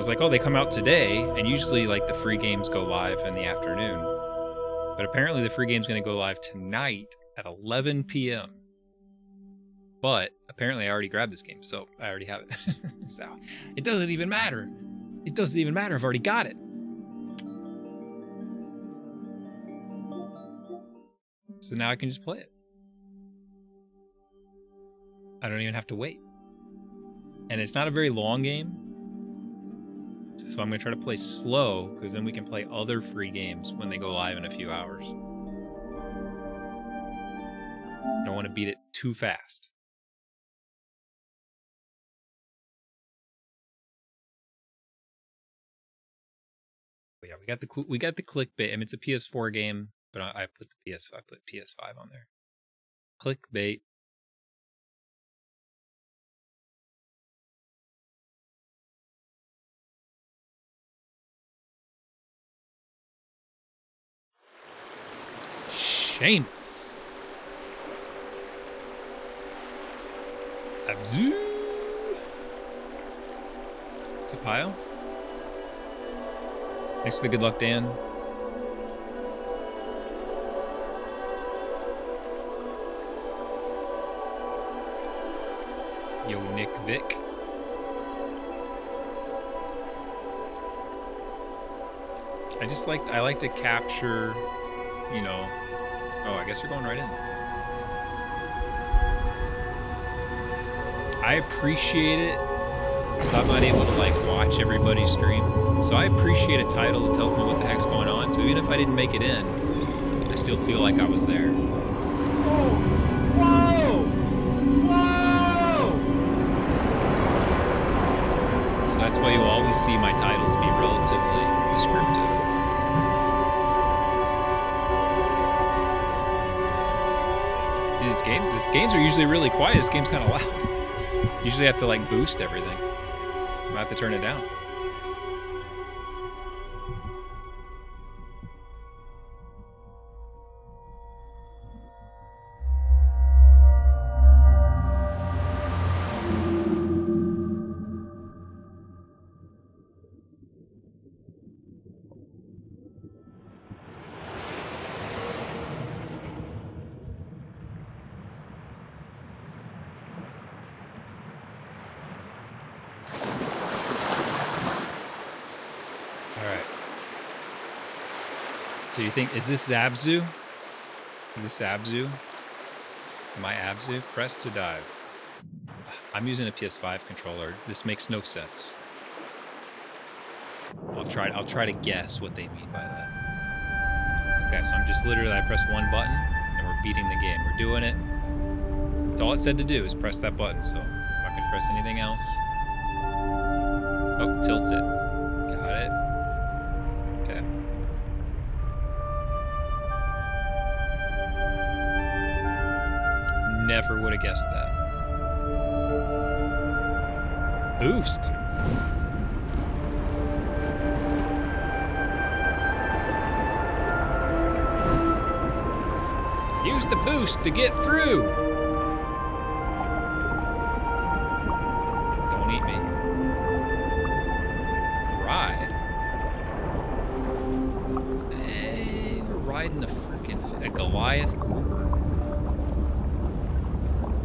was like, oh, they come out today, and usually like the free games go live in the afternoon. But apparently the free game's going to go live tonight at 11 p.m. But apparently I already grabbed this game, so I already have it. So it doesn't even matter. It doesn't even matter. I've already got it. So now I can just play it. I don't even have to wait. And it's not a very long game. So I'm going to try to play slow, because then we can play other free games when they go live in a few hours. I don't want to beat it too fast. But yeah, we got the clickbait. I mean, it's a PS4 game, but I put the PS5 on there. Clickbait. Shameless. Abzu. It's a pile. Thanks for the good luck, Dan. Yo, Nick Vic. I like to capture, you know. Oh, I guess we're going right in. I appreciate it because I'm not able to like watch everybody's stream. So I appreciate a title that tells me what the heck's going on. So even if I didn't make it in, I still feel like I was there. Whoa! Whoa! Whoa! So that's why you'll always see my titles be relatively descriptive. These games are usually really quiet. This game's kind of loud. Usually I have to like boost everything. I have to turn it down. So you think, is this Abzu? Is this Abzu? Am I Abzu? Press to dive. I'm using a PS5 controller. This makes no sense. I'll try to guess what they mean by that. Okay, so I'm just literally, I press one button and we're beating the game. We're doing it. That's all it said to do is press that button, so I'm not gonna press anything else. Oh, tilt it. Got it. Okay. Never would have guessed that. Boost. Use the boost to get through. Don't eat me. Ride. Hey, we're riding a Goliath.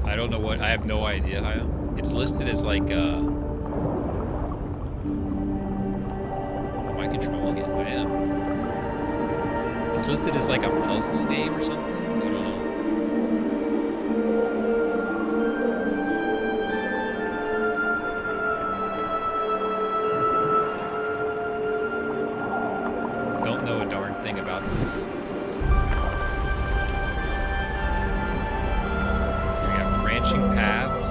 I don't know what. I have no idea. It's listed as like. Am I controlling it? I am. It's listed as like a puzzle game or something. I don't know. Don't know a darn thing about this. Branching paths.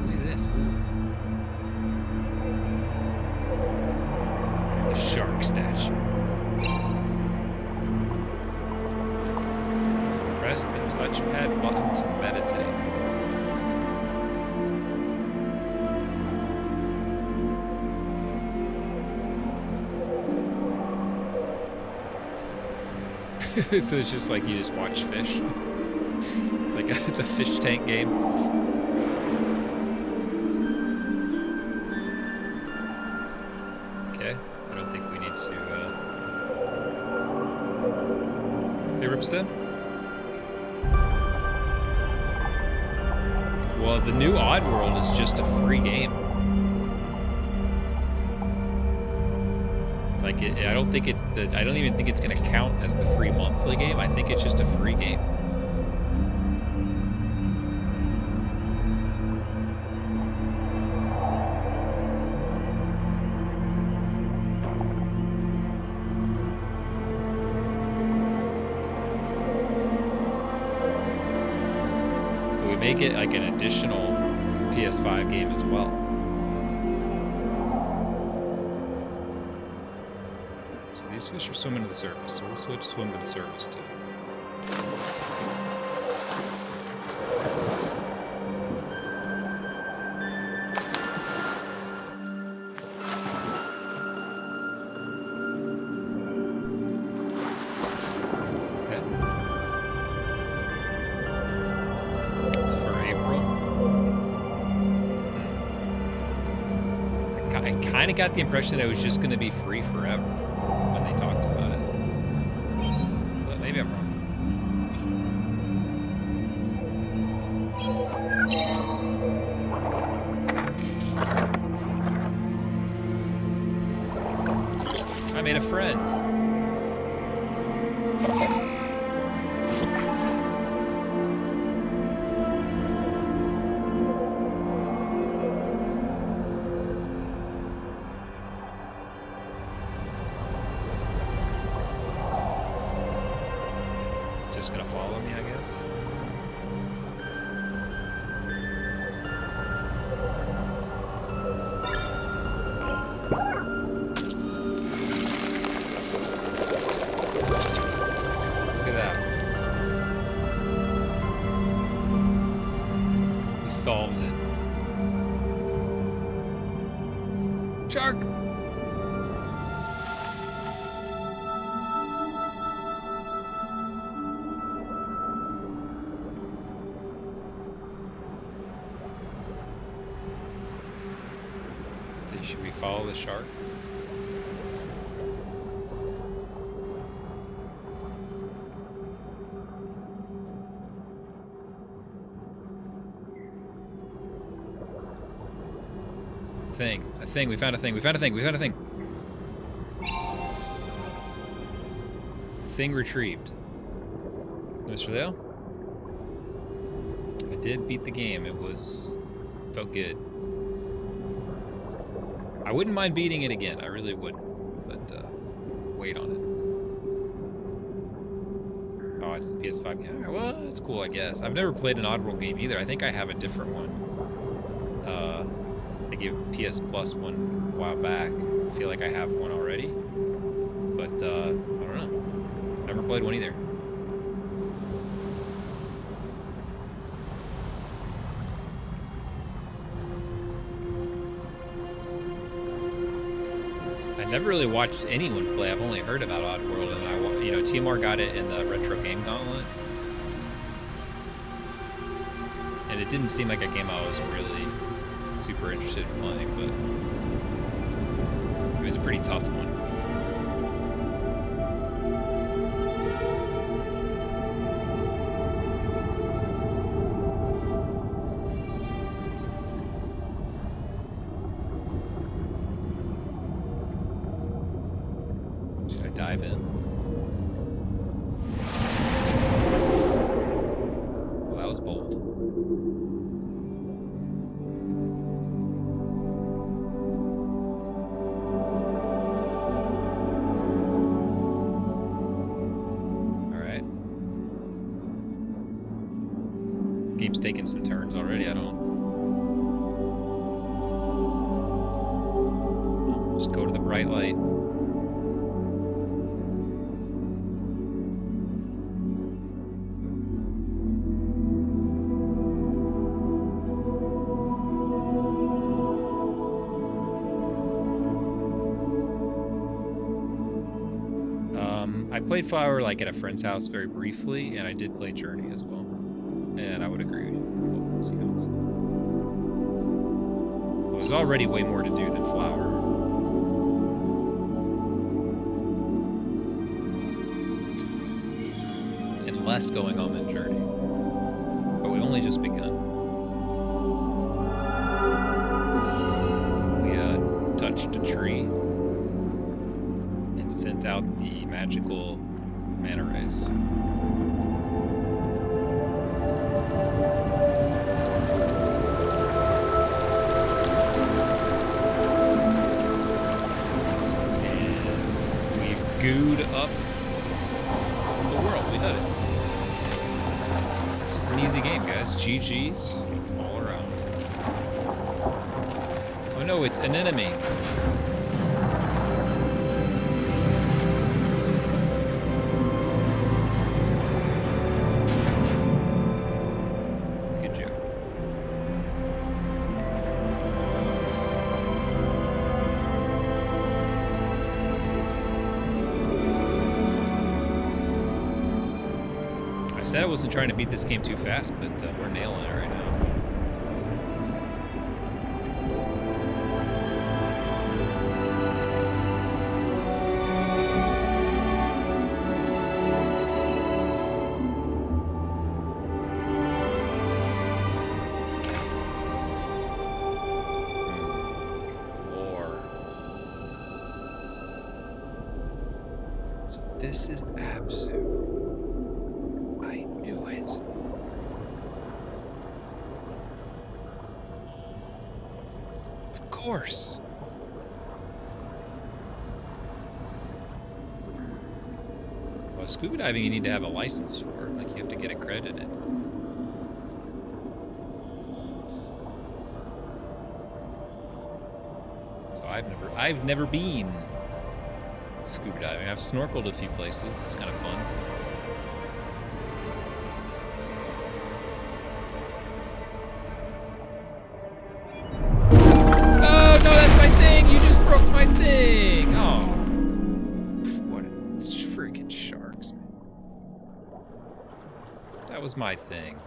Look at this. The shark statue. Press the touchpad button to meditate. So it's just like you just watch fish. It's like it's a fish tank game. Okay, I don't think we need to. Hey, Ripstead? Well, the new Oddworld is just a free game. Like, I don't think it's the. I don't even think it's gonna count as the free monthly game. I think it's just a free game. So we make it like an additional PS5 game as well. So these fish are swimming to the surface, so we'll swim to the surface too. Okay. It's for April. I kind of got the impression that it was just going to be free forever when they talked about it. But maybe I'm wrong. I made a friend. Just gonna follow me, I guess. Look at that. We solved it. Shark! Should we follow the shark? A thing, we found a thing, we found a thing, we found a thing. Thing retrieved. Mr. Leo? I did beat the game, felt good. I wouldn't mind beating it again, I really wouldn't, but wait on it. Oh, it's the PS5 game. Alright, well, that's cool, I guess. I've never played an Oddworld game either. I think I have a different one. I gave PS Plus one a while back. I feel like I have one already, but I don't know. Never played one either. Never really watched anyone play. I've only heard about Oddworld, and TMR got it in the Retro Game Gauntlet, and it didn't seem like a game I was really super interested in playing, but it was a pretty tough one. Dive in. Well, that was bold. All right. Game's taking some turns already. I don't. Just go to the bright light. played Flower like at a friend's house very briefly, and I did play Journey as well. And I would agree with both those accounts. Well, there's already way more to do than Flower. And less going on than Journey. But we've only just begun. We touched a tree and sent out the magical mana rays. Gooed up the world. We did it. This was an easy game, guys. GG's all around. Oh no, it's an enemy. Good job. I said I wasn't trying to beat this game too fast, but we're nailing it right now. War. So this is Abzu. Of course. Well, scuba diving you need to have a license for. Like you have to get accredited. So I've never been scuba diving. I've snorkeled a few places. It's kind of fun. My thing! Oh. What? It's freaking sharks, man. That was my thing.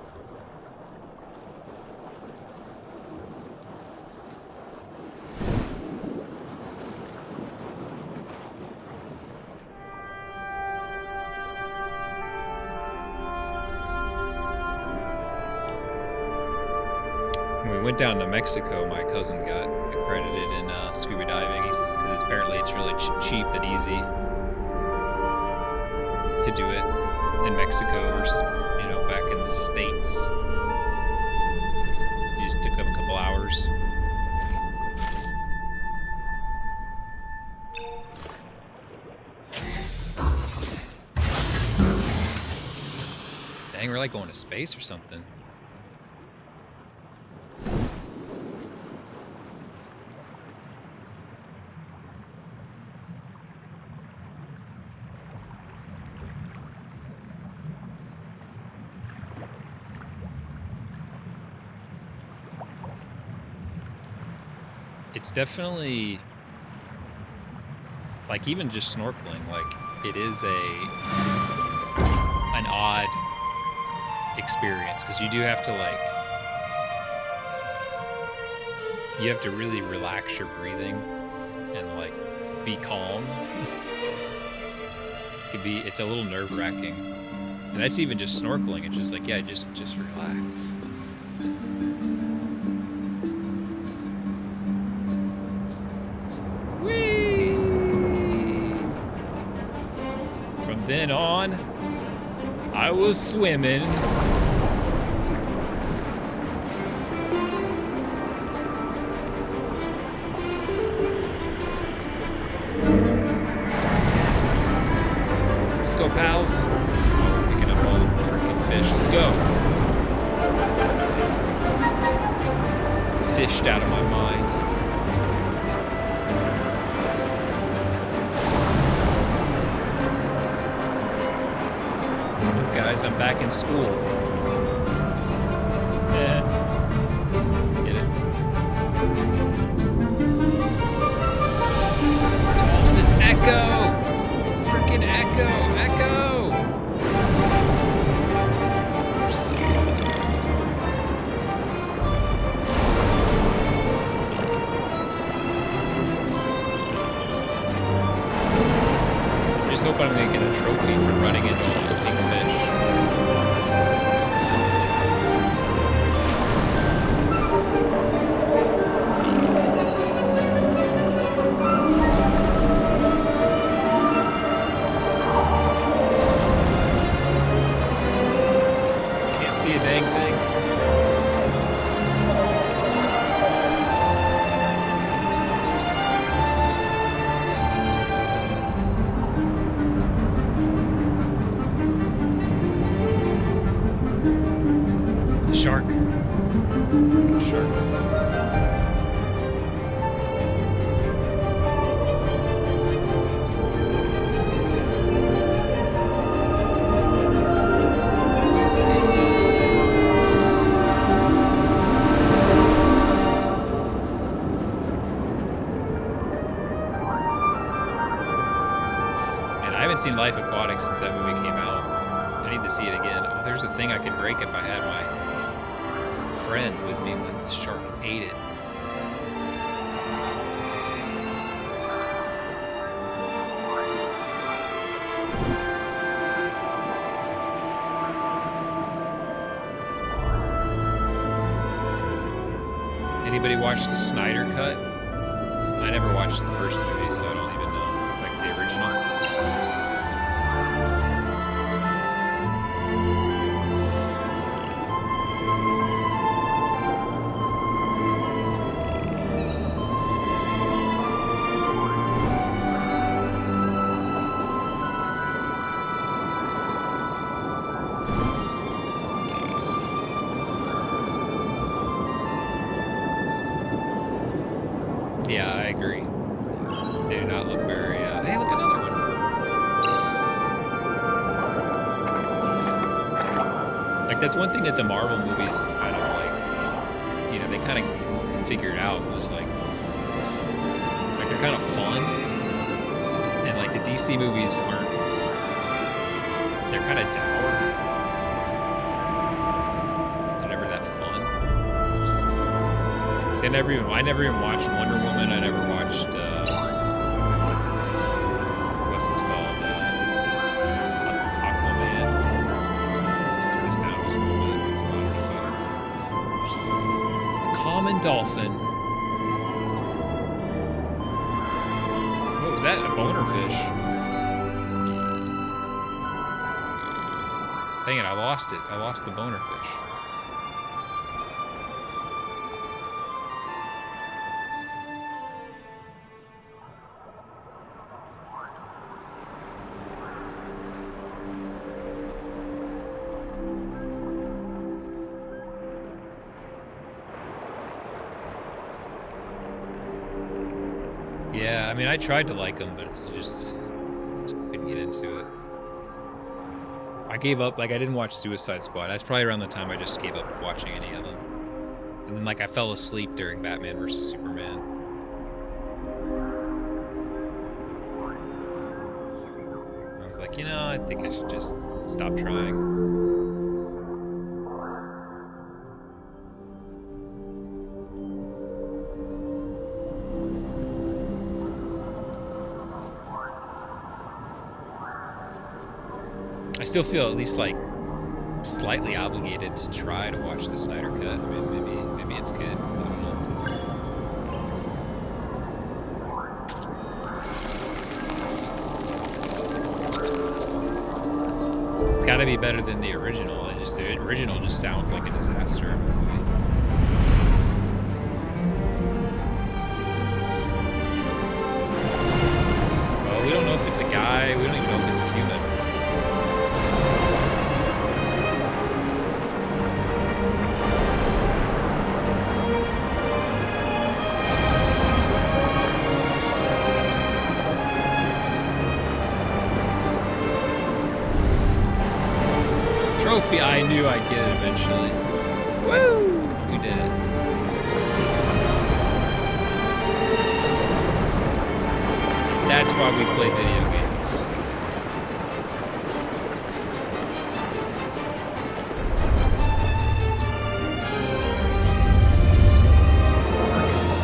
When we went down to Mexico, my cousin got accredited in scuba diving because apparently it's really cheap and easy to do it in Mexico versus, you know, back in the States. You just took up a couple hours. Dang, we're like going to space or something. It's definitely, like, even just snorkeling, like, it is an odd experience, because you do have to, like, you have to really relax your breathing and, like, be calm. It's a little nerve-wracking. And that's even just snorkeling. It's just like, yeah, just relax. Then on, I was swimming. Let's go, pals. Picking up all the freaking fish. Let's go. Fished out of my mind. Guys, I'm back in school. Yeah. Get it? Dolphins, Echo! Freaking Echo! Echo! trophy for running into all those pink fish. Can't see a dang thing. Shark. Freaking shark. And I haven't seen Life Aquatic since that movie came out. I need to see it again. Oh, there's a thing I could break if I had my friend with me, but the shark ate it. Anybody watch the Snyder Cut? I never watched the first movie, so I don't even know. Like the original. Yeah, I agree. They do not look very, hey, look, another one. Like, that's one thing that the Marvel movies have kind of, like, you know, they kind of figured out was, like they're kind of fun. And, like, the DC movies aren't, they're kind of dour. They're never that fun. See, I never even watched Wonder Woman. I never watched, what's it called? Aquaman. Turn this down just a little bit. It's louder and better. The Common Dolphin. What was that? A boner fish. Dang it, I lost it. I lost the boner fish. Yeah, I mean, I tried to like them, but just couldn't get into it. I gave up, like, I didn't watch Suicide Squad. That's probably around the time I just gave up watching any of them. And then, like, I fell asleep during Batman vs. Superman. I was like, you know, I think I should just stop trying. I still feel at least like slightly obligated to try to watch the Snyder Cut. I mean, maybe it's good. I don't know. It's got to be better than the original. The original just sounds like a disaster. Well, we don't know if it's a guy. We don't even know if it's a human. Trophy, I knew I'd get it eventually. Woo! We did it. That's why we play video games. Marcus.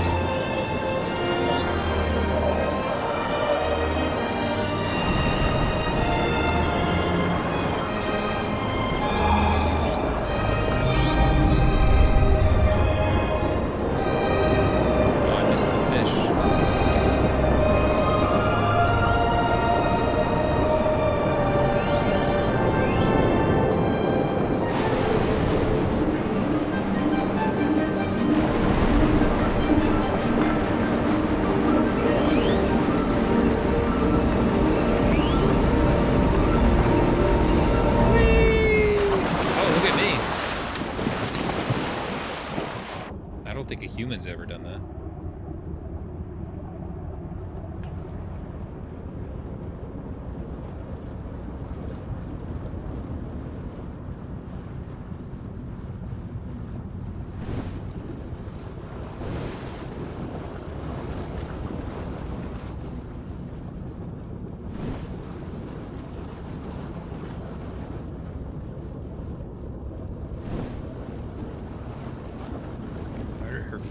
humans ever done that.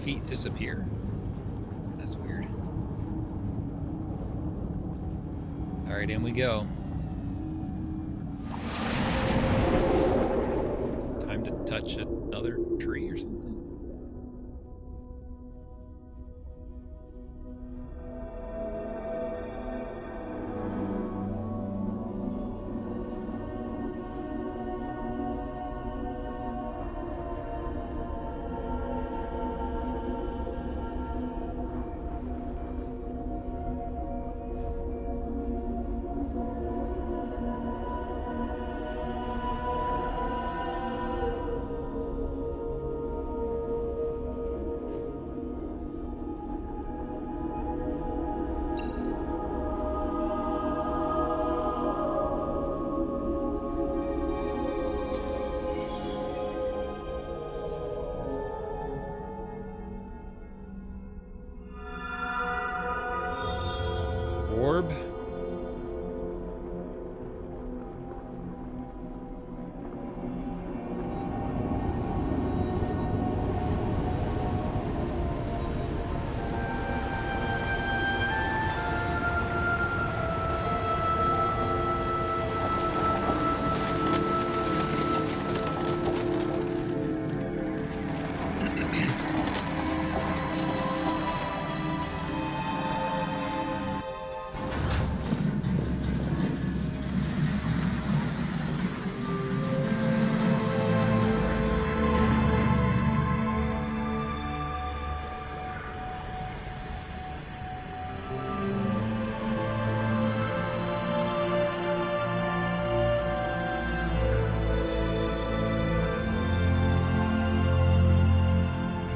Feet disappear. That's weird. All right, in we go. Time to touch another tree or something. Orb.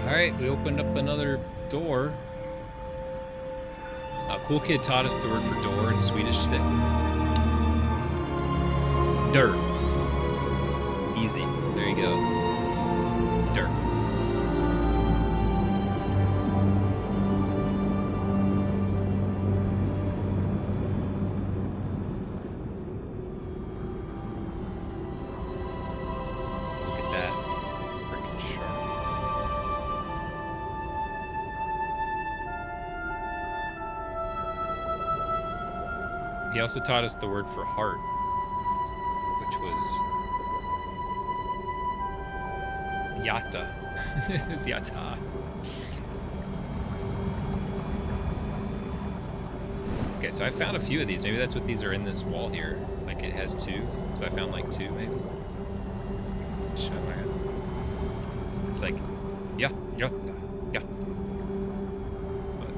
Alright, we opened up another door. Cool Kid taught us the word for door in Swedish today. Dirt. Easy. There you go. Dirt. Look at that. Freaking shark. He also taught us the word for heart, which was yata. It's yata. Okay, so I found a few of these. Maybe that's what these are in this wall here. Like it has two. So I found like two, maybe. Show my hand. It's like yata. But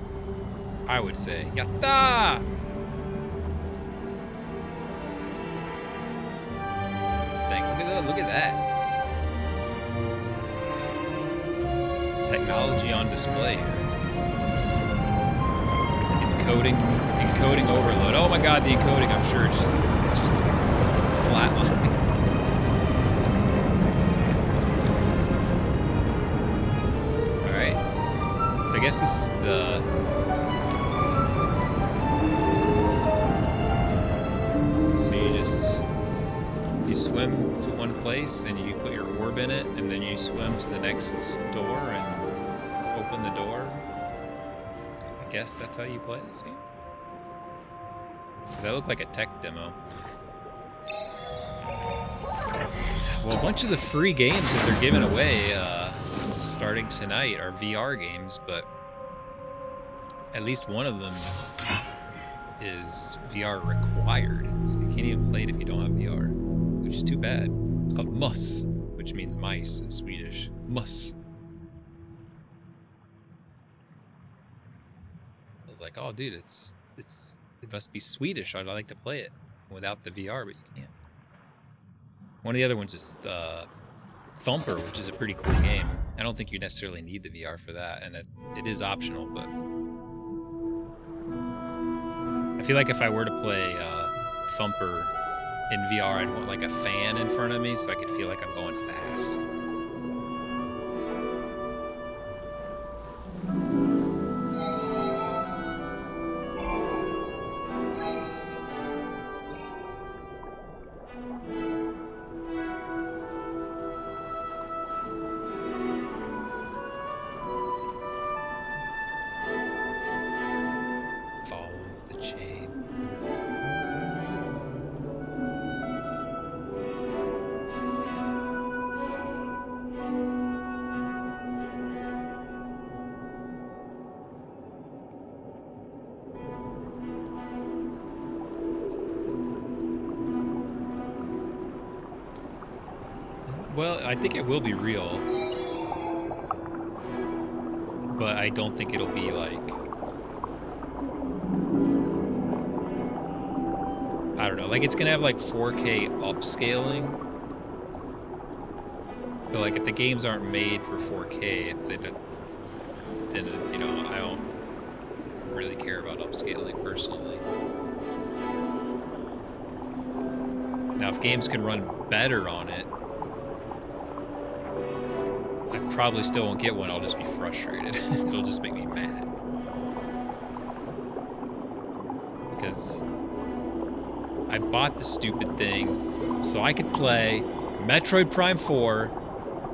I would say yata. Look at that. Technology on display here. Encoding overload. Oh my god, the encoding, I'm sure it's just flatline. Alright. So I guess this is the you swim to one place and you put your orb in it, and then you swim to the next door and open the door. I guess that's how you play this game. That looked like a tech demo. Well, a bunch of the free games that they're giving away starting tonight are VR games, but at least one of them is VR required. So you can't even play it if you don't have VR, which is too bad. It's called mus, which means mice in Swedish. Mus. I was like, oh, dude, it must be Swedish. I'd like to play it without the VR, but you can't. One of the other ones is Thumper, which is a pretty cool game. I don't think you necessarily need the VR for that, and it is optional, but I feel like if I were to play Thumper in VR, I'd want like a fan in front of me so I could feel like I'm going fast. Well, I think it will be real, but I don't think it'll be like, I don't know, like it's gonna have like 4K upscaling, but like if the games aren't made for 4K, then you know, I don't really care about upscaling personally. Now, if games can run better on it, I probably still won't get one. I'll just be frustrated. It'll just make me mad. Because I bought the stupid thing so I could play Metroid Prime 4,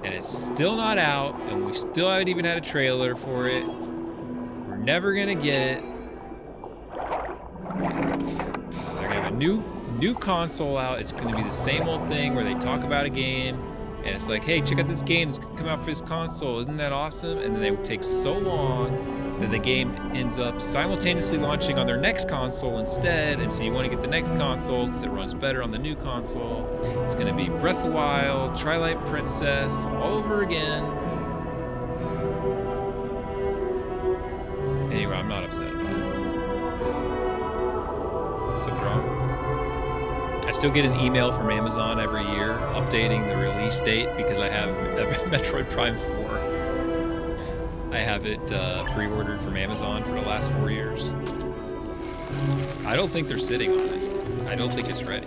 and it's still not out, and we still haven't even had a trailer for it. We're never gonna get it. They're gonna have a new console out. It's gonna be the same old thing where they talk about a game, and it's like, hey, check out this game. It's come out for this console. Isn't that awesome? And then they would take so long that the game ends up simultaneously launching on their next console instead. And so you want to get the next console because it runs better on the new console. It's going to be Breath of the Wild, Twilight Princess, all over again. Anyway, I'm not upset about it. Something wrong? I still get an email from Amazon every year updating the release date because I have Metroid Prime 4. I have it pre-ordered from Amazon for the last 4 years. I don't think they're sitting on it. I don't think it's ready.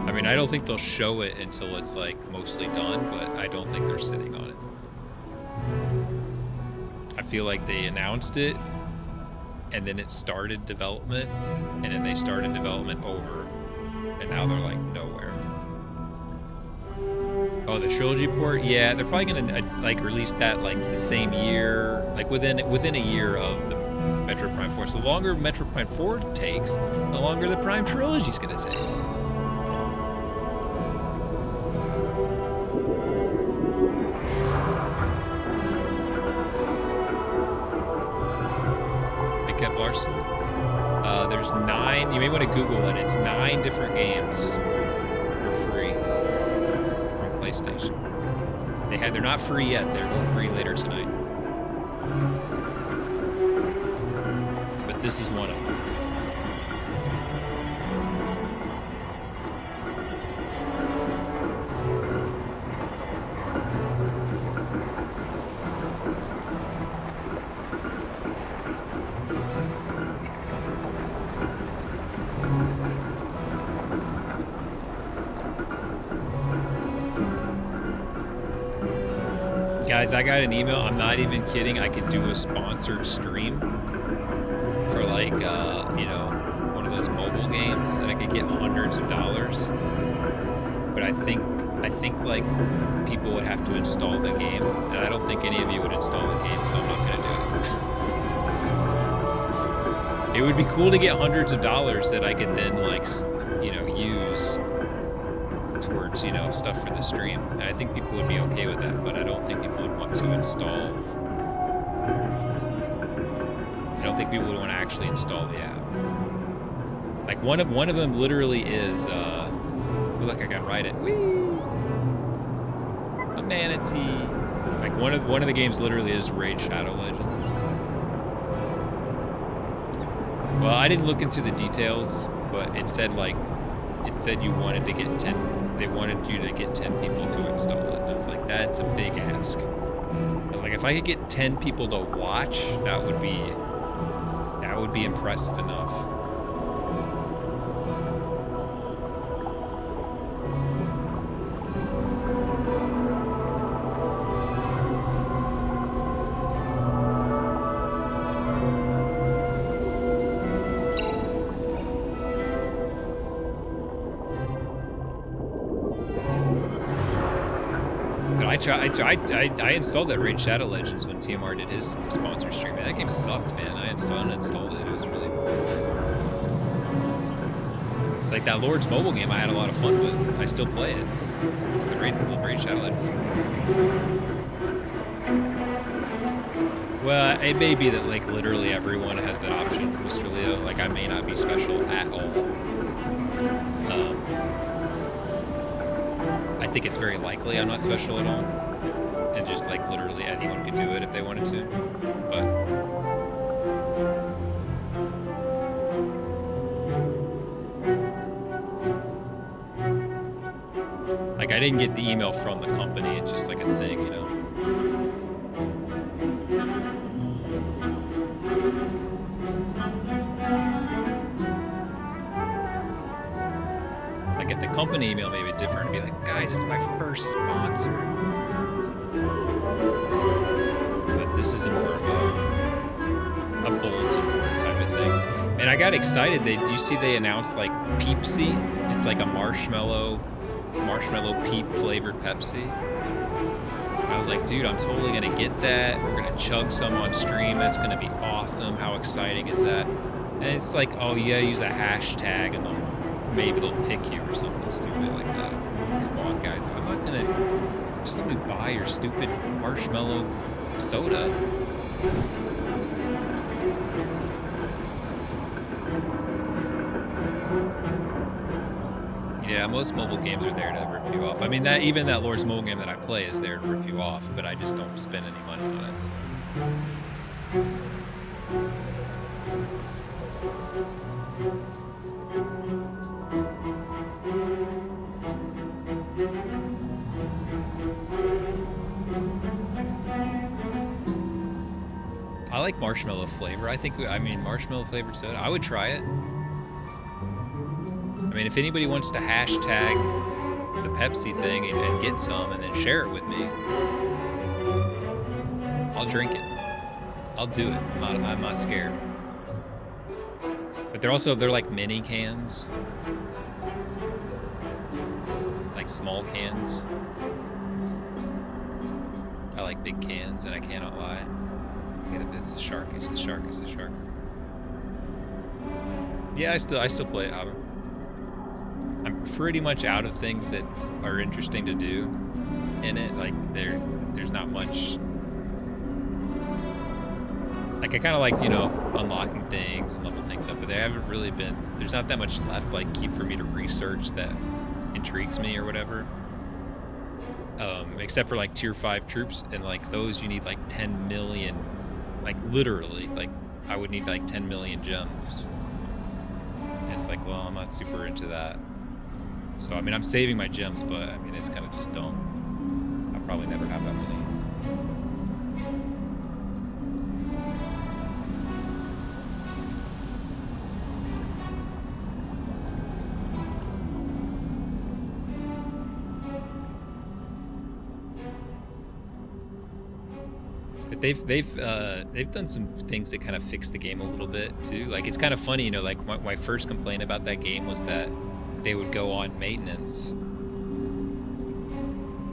I mean, I don't think they'll show it until it's like mostly done, but I don't think they're sitting on it. I feel like they announced it, and then it started development, and then they started development over, and now they're like nowhere. Oh, the trilogy port? Yeah, they're probably gonna like release that like the same year, like within a year of the Metroid Prime 4. So the longer Metroid Prime 4 takes, the longer the Prime trilogy's gonna take. Larson. There's 9. You may want to Google it. It's 9 different games for free from PlayStation. They're not free yet. They're free later tonight. But this is one of them. Guys, I got an email. I'm not even kidding. I could do a sponsored stream for like, you know, one of those mobile games, and I could get hundreds of dollars. But I think like people would have to install the game, and I don't think any of you would install the game, so I'm not gonna do it. It would be cool to get hundreds of dollars that I could then like, you know, use towards, you know, stuff for the stream. And I think people would be okay with that, but I don't think people would want to install. I don't think people would want to actually install the app. Like one of them literally is look, I gotta write it. Whee! A manatee. Like one of the games literally is Raid Shadow Legends. Well, I didn't look into the details, but it said you wanted to get 10 they wanted you to get 10 people to install it. And I was like, that's a big ask. I was like, if I could get 10 people to watch, that would be impressive enough. I installed that Raid Shadow Legends when TMR did his sponsor stream. Man, that game sucked, man. I uninstalled it. It was really... It's like that Lord's mobile game I had a lot of fun with. I still play it. The Raid Shadow Legends. Well, it may be that like literally everyone has that option, Mr. Leo. Like I may not be special at all. I think it's very likely I'm not special at all. And just like literally anyone could do it if they wanted to. But like I didn't get the email from the company, it's just like a thing, you know. Like if the company email may be different, it'd be like, guys, it's my first sponsor. But this is more of a bulletin board type of thing. And I got excited. You see they announced like Peepsy. It's like a marshmallow peep flavored Pepsi. And I was like, dude, I'm totally gonna get that. We're gonna chug some on stream. That's gonna be awesome. How exciting is that? And it's like, oh yeah, use a hashtag and maybe they'll pick you or something stupid like that. Come on, guys. I'm not gonna just let me buy your stupid marshmallow soda. Yeah, most mobile games are there to rip you off. I mean, even that Lord's mobile game that I play is there to rip you off, but I just don't spend any money on it. So. I like marshmallow flavor. I mean, marshmallow flavored soda, I would try it. I mean, if anybody wants to hashtag the Pepsi thing and get some and then share it with me, I'll drink it. I'll do it. I'm not scared. But they're like mini cans. Like small cans. I like big cans, and I cannot lie. It's the shark. It's the shark. It's the shark. Yeah, I still play it. I'm pretty much out of things that are interesting to do in it. Like there's not much. Like I kind of like, you know, unlocking things and level things up, but there haven't really been. There's not that much left, like for me to research that intrigues me or whatever. Except for like tier 5 troops, and like those you need like 10 million. Like literally, like I would need like 10 million gems. And it's like, well, I'm not super into that. So I mean, I'm saving my gems, but I mean, it's kind of just dumb. I'll probably never have that many. But they've done some things that kind of fix the game a little bit too. Like it's kind of funny, you know, like my first complaint about that game was that they would go on maintenance,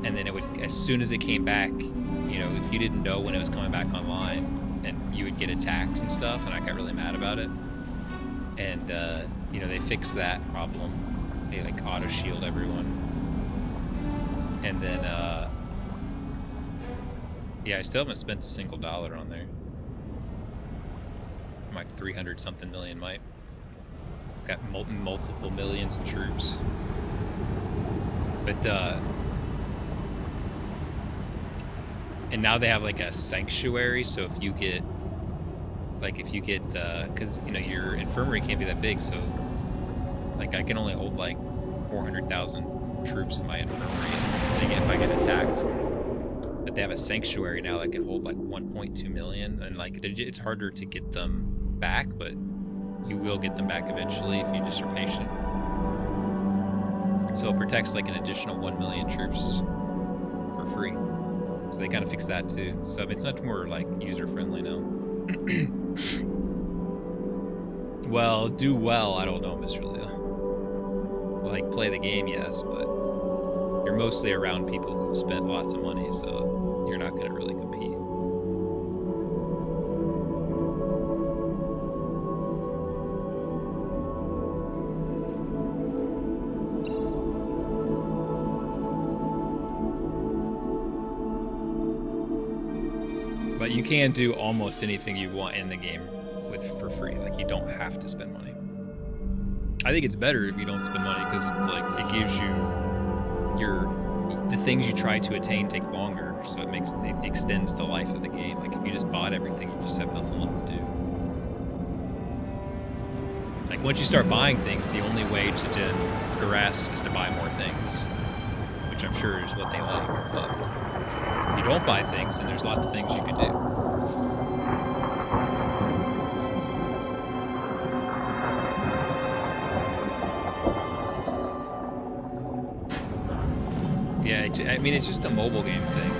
and then it would, as soon as it came back, you know, if you didn't know when it was coming back online, and you would get attacked and stuff, and I got really mad about it. And you know, they fixed that problem. They like auto shield everyone, and then yeah, I still haven't spent a single dollar on there. I'm like 300 something million might. Got multiple millions of troops. But and now they have like a sanctuary, so if you get because you know your infirmary can't be that big, so like I can only hold like 400,000 troops in my infirmary if I get attacked. But they have a sanctuary now that can hold like 1.2 million, and like it's harder to get them back, but you will get them back eventually if you just are patient. So it protects like an additional 1 million troops for free. So they kind of fixed that too. So it's much more like user friendly now. Well, do well, I don't know, Mr. Leo. Like play the game, yes, but you're mostly around people who've spent lots of money, so you're not going to really compete. But you can do almost anything you want in the game for free. Like, you don't have to spend money. I think it's better if you don't spend money, because it's like it gives you the things you try to attain take longer, so it extends the life of the game. Like if you just bought everything, you just have nothing left to do. Like once you start buying things, the only way to progress is to buy more things, which I'm sure is what they like. But if you don't buy things, then there's lots of things you can do. Yeah, I mean, it's just a mobile game thing.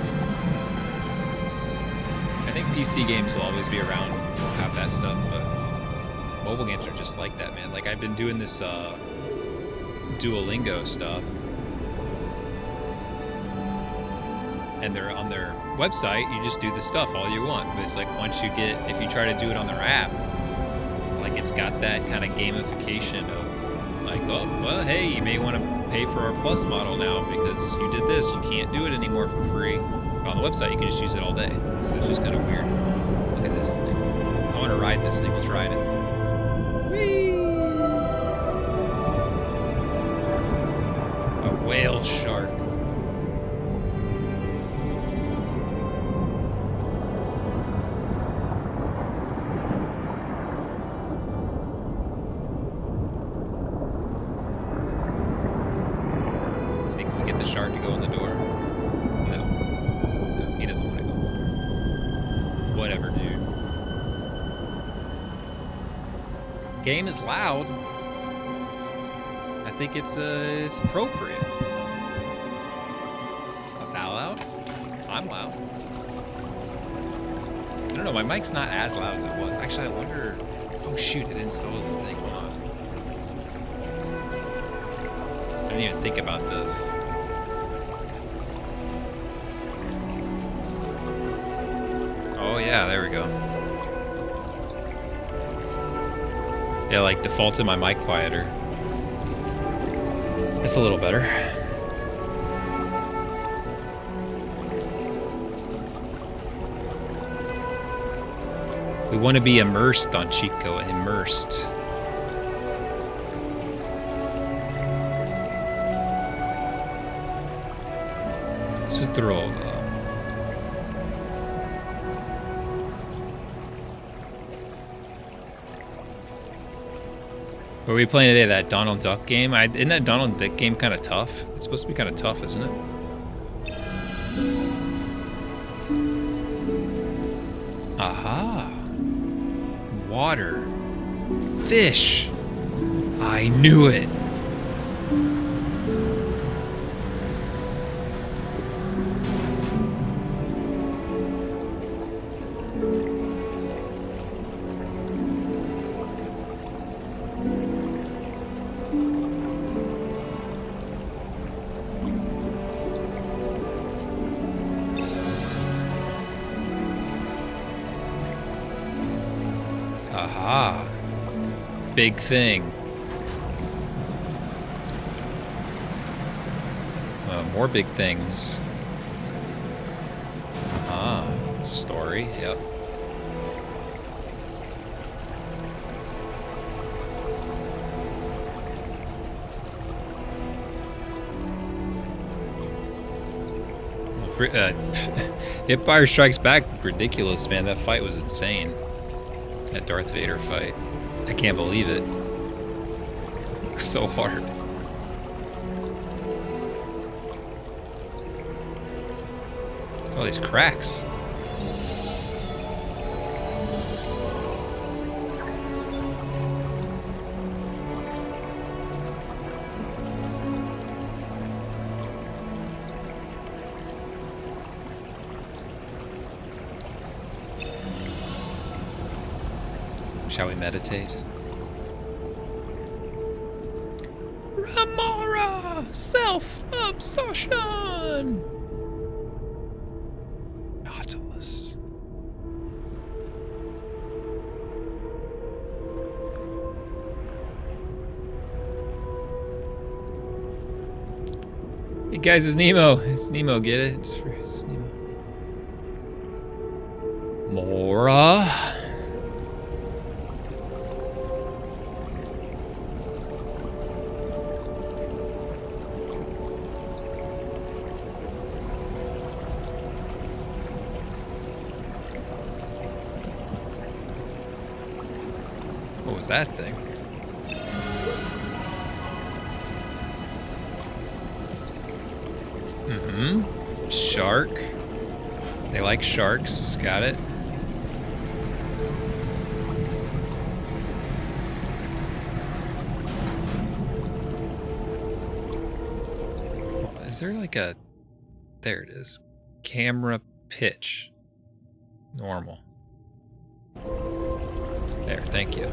I think PC games will always be around, will have that stuff, but mobile games are just like that, man. Like, I've been doing this Duolingo stuff, and they're on their website, you just do the stuff all you want. But it's like, if you try to do it on their app, like, it's got that kind of gamification of, like, oh, well, hey, you may want to pay for our Plus model now because you did this. You can't do it anymore for free. But on the website, you can just use it all day. So it's just kind of weird. Look at this thing. I want to ride this thing. Let's ride it. Whee! A whale shark. Shark to go in the door. No, he doesn't want to go in the door. Whatever, dude. Game is loud. I think it's appropriate. Not that loud? I'm loud. I don't know, my mic's not as loud as it was. Actually, I wonder... Oh shoot, it installed the thing. Hold on. I didn't even think about this. Oh yeah, there we go. Yeah, like defaulted my mic quieter. It's a little better. We want to be immersed on Chico, immersed. Zdrowo. What are we playing today? That Donald Duck game? Isn't that Donald Duck game kind of tough? It's supposed to be kind of tough, isn't it? Aha! Water. Fish! I knew it! Aha. Big thing. More big things. Ah, story, yep. Empire Strikes Back, ridiculous, man. That fight was insane. That Darth Vader fight. I can't believe it. So hard. All these cracks. Shall we meditate? Remora! Self-obsession! Nautilus. Hey guys, it's Nemo. It's Nemo, get it? It's Nemo. Mora. What was that thing? Mm-hmm. Shark. They like sharks. Got it. Is there like a... There it is. Camera pitch. Normal. There, thank you.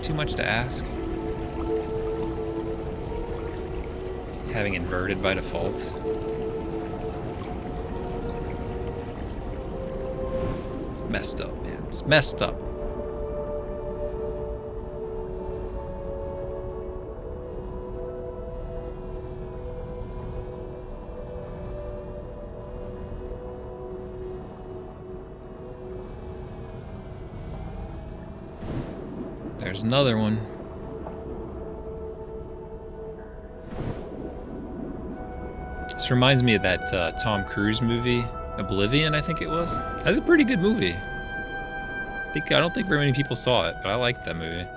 Too much to ask. Having inverted by default. Messed up, man. It's messed up. There's another one. This reminds me of that Tom Cruise movie, Oblivion, I think it was. That's a pretty good movie. I don't think very many people saw it, but I liked that movie.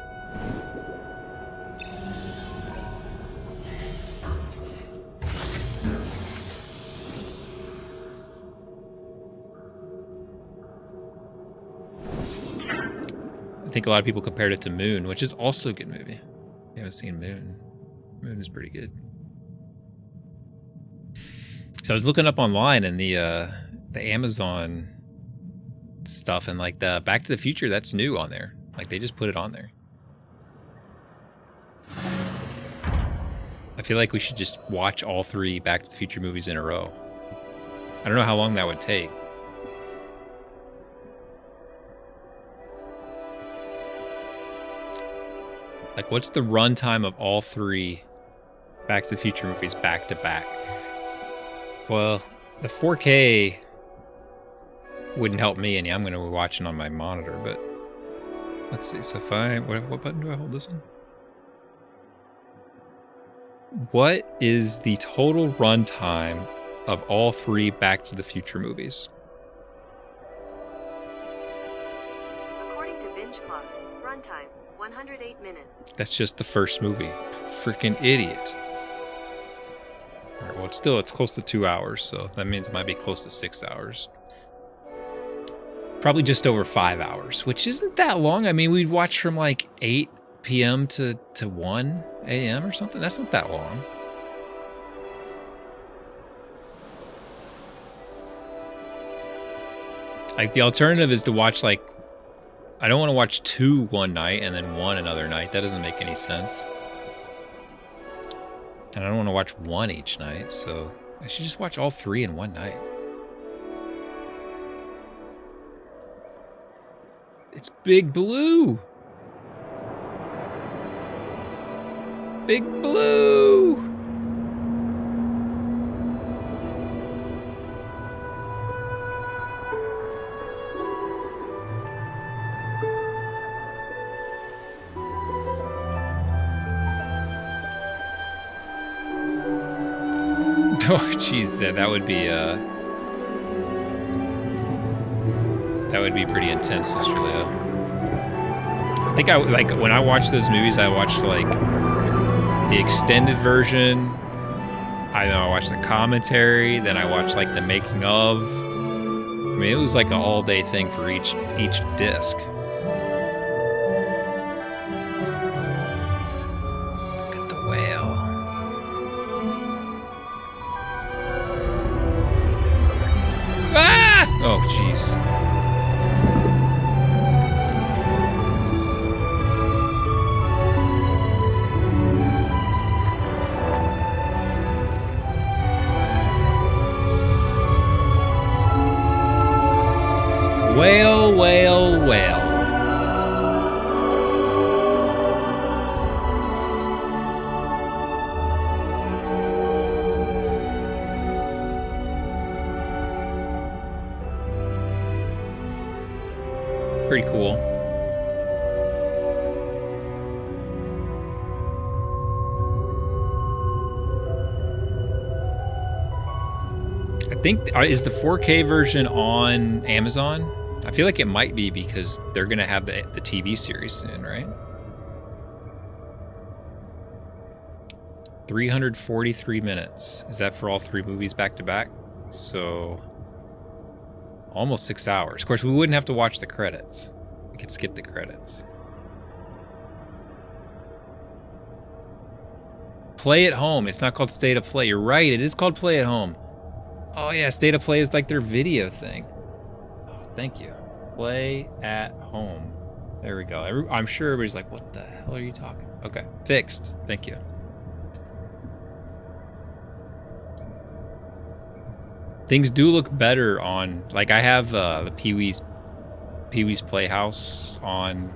I think a lot of people compared it to Moon, which is also a good movie. You haven't seen Moon. Moon is pretty good. So I was looking up online and the Amazon stuff, and like the Back to the Future, that's new on there. Like they just put it on there. I feel like we should just watch all 3 Back to the Future movies in a row. I don't know how long that would take. Like, what's the runtime of all 3 Back to the Future movies back to back? Well, the 4K wouldn't help me any. I'm going to be watching on my monitor, but let's see. So if I... What button do I hold this one? What is the total runtime of all 3 Back to the Future movies? According to Binge Club, runtime 108 minutes. That's just the first movie. Freaking idiot. All right, well, it's close to 2 hours, so that means it might be close to 6 hours. Probably just over 5 hours, which isn't that long. I mean, we'd watch from like 8 p.m. to 1 a.m. or something. That's not that long. Like, the alternative is to watch, like, I don't want to watch 2 one night and then 1 another night. That doesn't make any sense. And I don't want to watch 1 each night, so I should just watch all 3 in one night. It's Big Blue! Big Blue! Oh, jeez, that would be pretty intense, Sister Leo. I think when I watched those movies, I watched like the extended version. I know I watched the commentary, then I watched like the making of. I mean, it was like an all-day thing for each disc. Look at the whale. Ah! Oh, jeez. Whale, whale, whale. Pretty cool. I think, is the 4K version on Amazon? I feel like it might be because they're going to have the TV series soon, right? 343 minutes. Is that for all 3 movies back to back? So almost 6 hours. Of course, we wouldn't have to watch the credits. We could skip the credits. Play at home. It's not called State of Play. You're right. It is called Play at Home. Oh yeah, State of Play is like their video thing. Oh, thank you. Play at home. There we go. I'm sure everybody's like, what the hell are you talking? Okay, fixed. Thank you. Things do look better on, like I have the Pee-wee's Playhouse on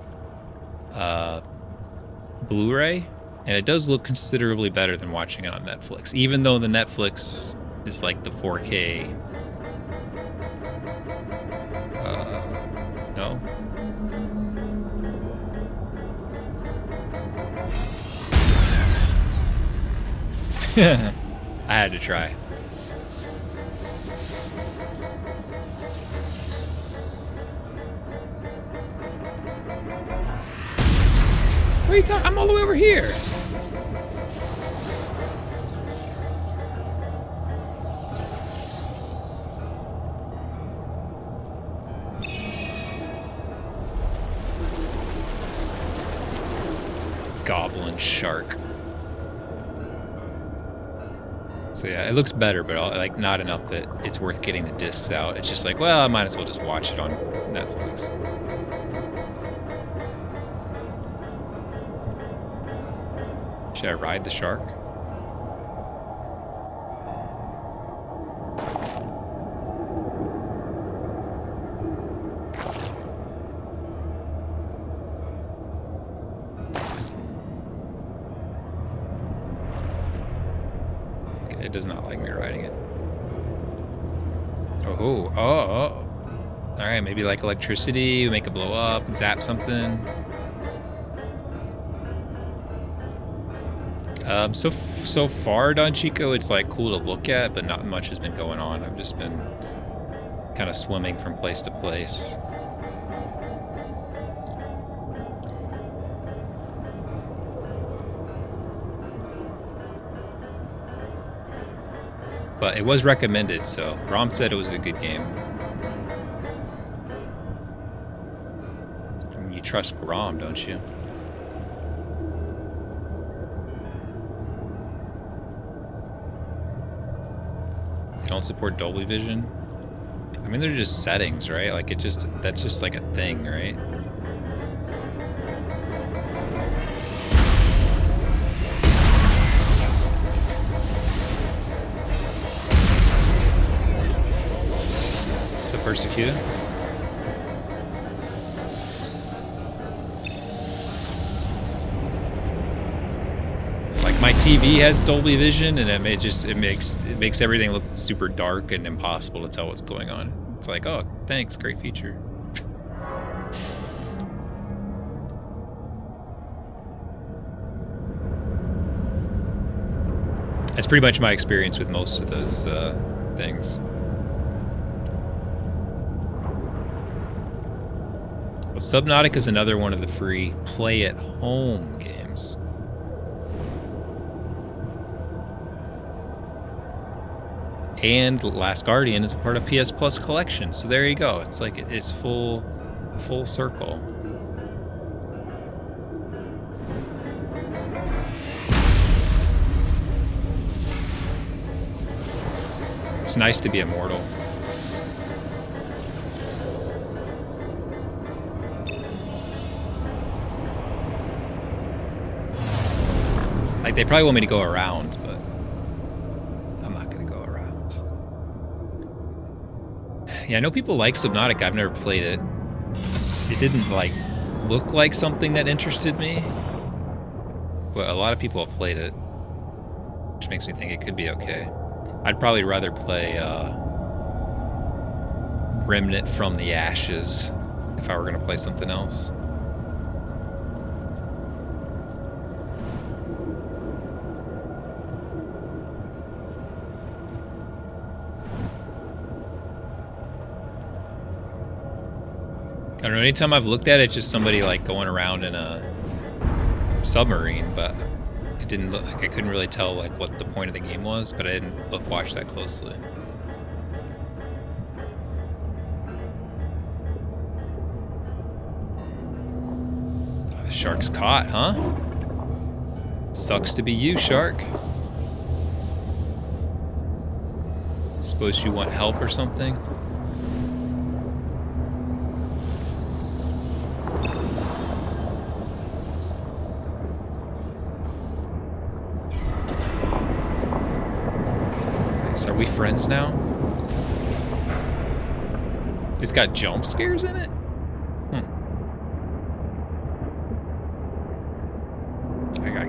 Blu-ray, and it does look considerably better than watching it on Netflix, even though the Netflix is like the 4K. No. I had to try. What are you talking? I'm all the way over here. Goblin shark. So yeah, it looks better, but like not enough that it's worth getting the discs out. It's just like, well, I might as well just watch it on Netflix. Should I ride the shark? It does not like me riding it. Oh. All right, maybe like electricity, make it blow up, zap something. So far, Don Chico, it's like cool to look at, but not much has been going on. I've just been kind of swimming from place to place. But it was recommended, so Rom said it was a good game. I mean, you trust Rom, don't you? They don't support Dolby Vision. I mean, they're just settings, right? Like that's just like a thing, right? Persecuted. Like my TV has Dolby Vision, and it makes everything look super dark and impossible to tell what's going on. It's like, oh, thanks, great feature. That's pretty much my experience with most of those things. Subnautica is another one of the free play-at-home games. And Last Guardian is a part of PS Plus collection. So there you go. It's like it's full circle. It's nice to be immortal. Like, they probably want me to go around, but I'm not gonna go around. Yeah, I know people like Subnautica. I've never played it. It didn't, like, look like something that interested me. But a lot of people have played it, which makes me think it could be okay. I'd probably rather play Remnant from the Ashes if I were going to play something else. I don't know, anytime I've looked at it, it's just somebody like going around in a submarine, but it didn't look like, I couldn't really tell like what the point of the game was, but I didn't watch that closely. Oh, the shark's caught, huh? Sucks to be you, shark. Suppose you want help or something? Are we friends now? It's got jump scares in it?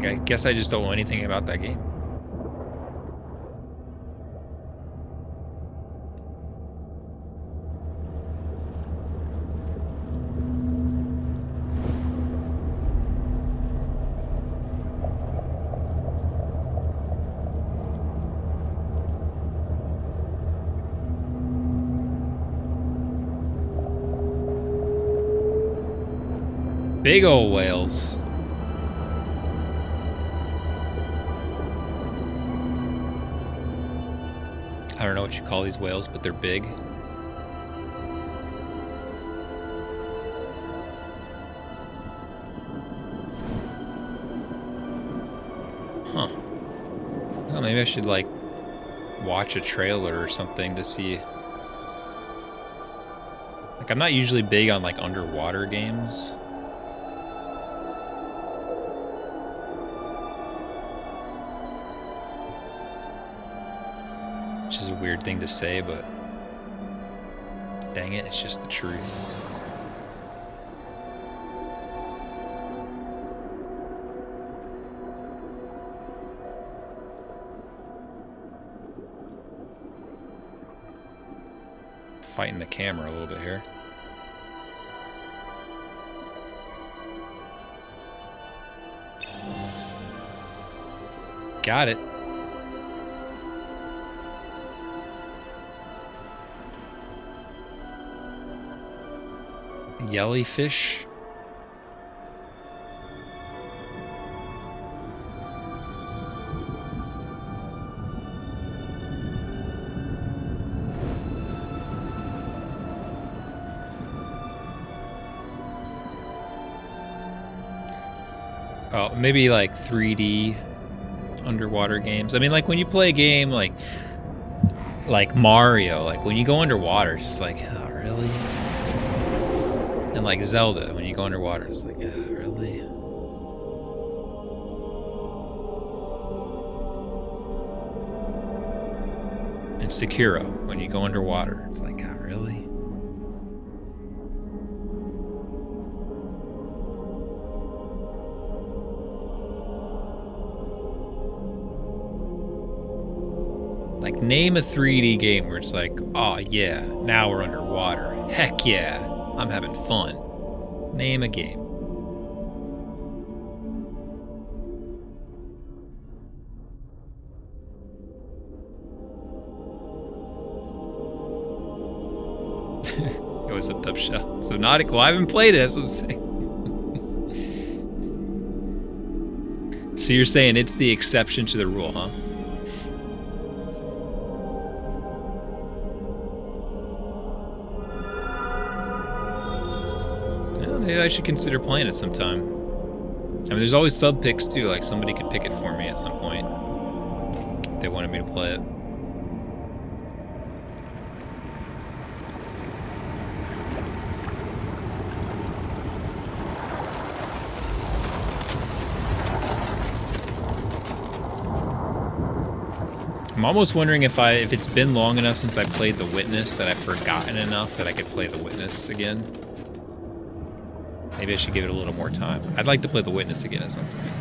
I guess I just don't know anything about that game. Big old whales. I don't know what you call these whales, but they're big. Huh. Well, maybe I should like watch a trailer or something to see. Like, I'm not usually big on like underwater games. Which is a weird thing to say, but dang it, it's just the truth. Fighting the camera a little bit here. Got it. Jellyfish. Oh, maybe like 3D underwater games. I mean, like when you play a game like Mario, like when you go underwater, it's just like, oh, really? And like Zelda, when you go underwater, it's like, oh, really? And Sekiro, when you go underwater, it's like, oh, really? Like, name a 3D game where it's like, oh yeah, now we're underwater. Heck yeah, I'm having fun. Name a game. It was a tough shell. Subnautica, well, I haven't played it, that's what I'm saying. So you're saying it's the exception to the rule, huh? maybe I should consider playing it sometime. I mean, there's always sub picks too. Like somebody could pick it for me at some point. If they wanted me to play it. I'm almost wondering if it's been long enough since I played The Witness that I've forgotten enough that I could play The Witness again. Maybe I should give it a little more time. I'd like to play The Witness again at some point.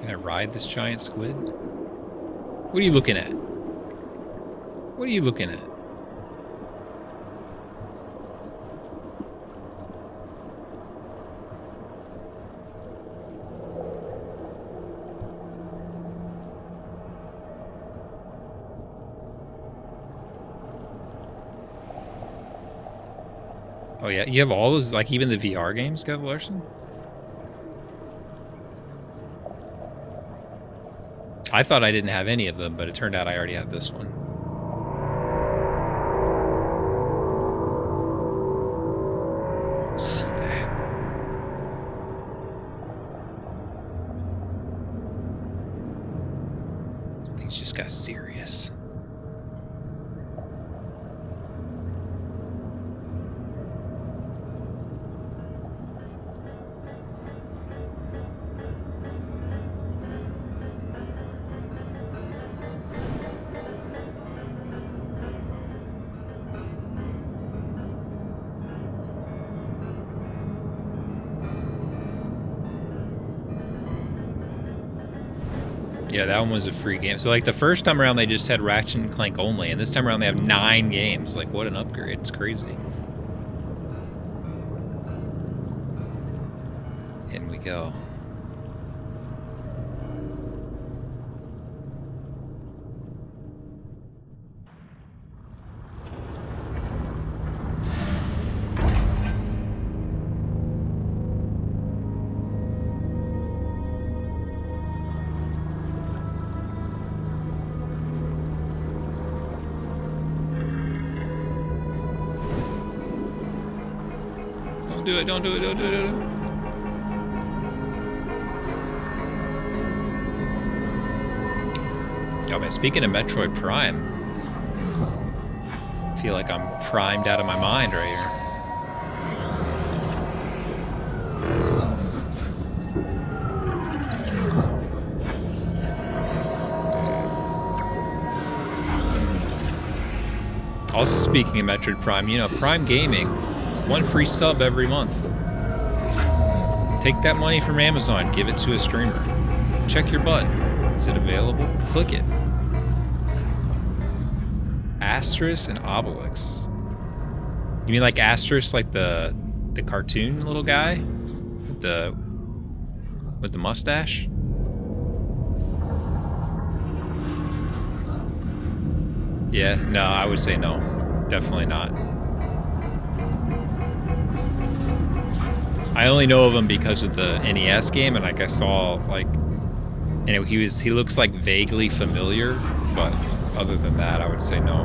Can I ride this giant squid? What are you looking at? What are you looking at? Oh yeah, you have all those, like even the VR games, Kev Larson? I thought I didn't have any of them, but it turned out I already had this one. Things just got serious. Yeah, that one was a free game. So like the first time around they just had Ratchet and Clank only, and this time around they have 9 games. Like what an upgrade. It's crazy. In we go. Don't do it, don't do it, don't do it, don't do it. Oh man, speaking of Metroid Prime, I feel like I'm primed out of my mind right here. Also speaking of Metroid Prime, you know, Prime Gaming, 1 free sub every month. Take that money from Amazon, give it to a streamer. Check your button. Is it available? Click it. Asterisk and Obelix. You mean like Asterisk, like the cartoon little guy with the mustache? Yeah, no, I would say no. Definitely not. I only know of him because of the NES game, and like I saw like, you know, he looks like vaguely familiar, but other than that, I would say no.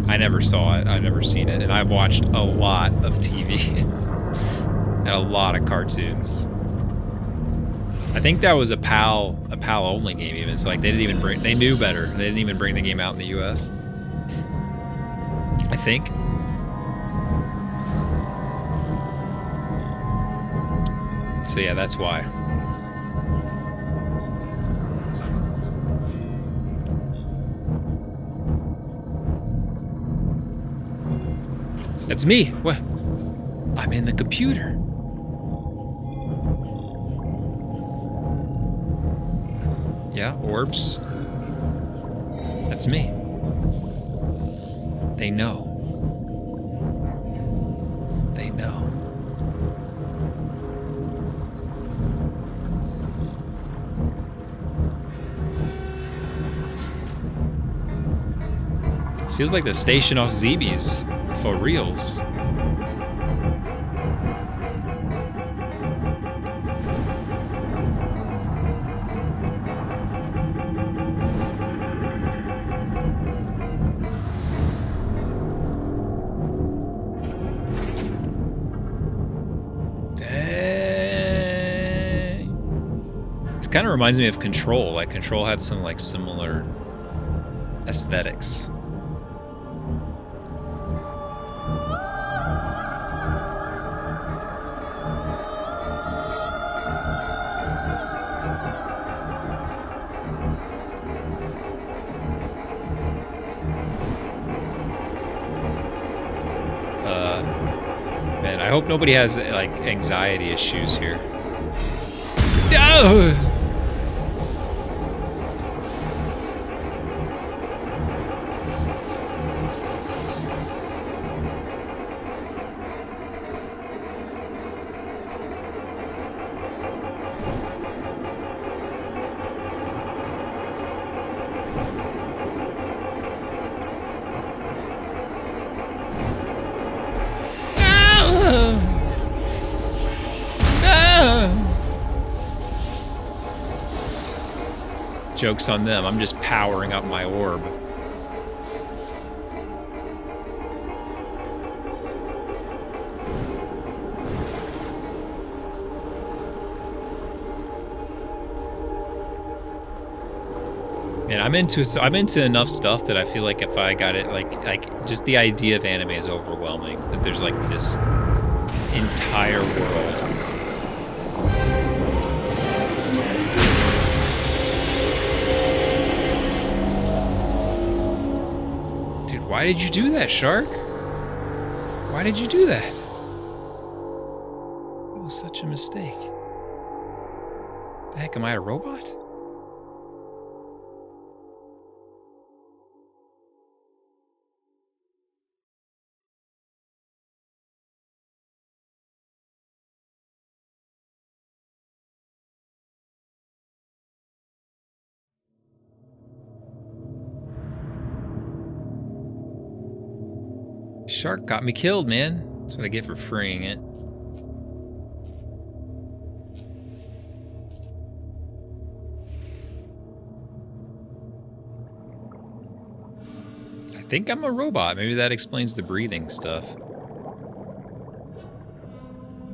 I never saw it. I've never seen it, and I've watched a lot of TV and a lot of cartoons. I think that was a PAL only game even. So like they knew better. They didn't even bring the game out in the US. I think. So yeah, that's why. That's me. What? I'm in the computer. Yeah, orbs. That's me. They know. They know. This feels like the station off ZB's for reals. This kind of reminds me of Control. Like Control had some like similar aesthetics. Man, I hope nobody has like anxiety issues here. No! Joke's on them. I'm just powering up my orb. Man, I'm into enough stuff that I feel like if I got it, like just the idea of anime is overwhelming. That there's like this entire world. Why did you do that, Shark? Why did you do that? It was such a mistake. The heck, am I a robot? Shark got me killed, man. That's what I get for freeing it. I think I'm a robot. Maybe that explains the breathing stuff.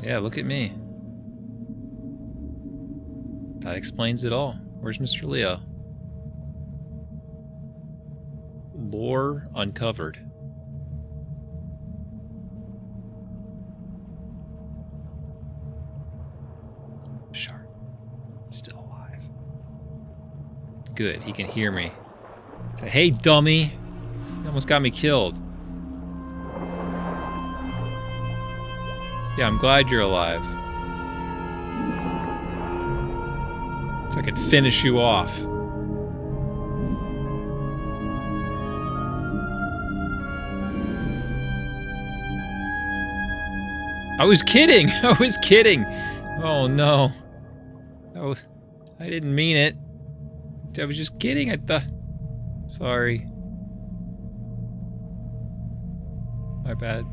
Yeah, look at me. That explains it all. Where's Mr. Leo? Lore uncovered. Shark. Still alive. Good, he can hear me. Say, hey, dummy! You almost got me killed. Yeah, I'm glad you're alive. So I can finish you off. I was kidding! I was kidding! Oh no. I didn't mean it. I was just kidding. I thought. Sorry. My bad.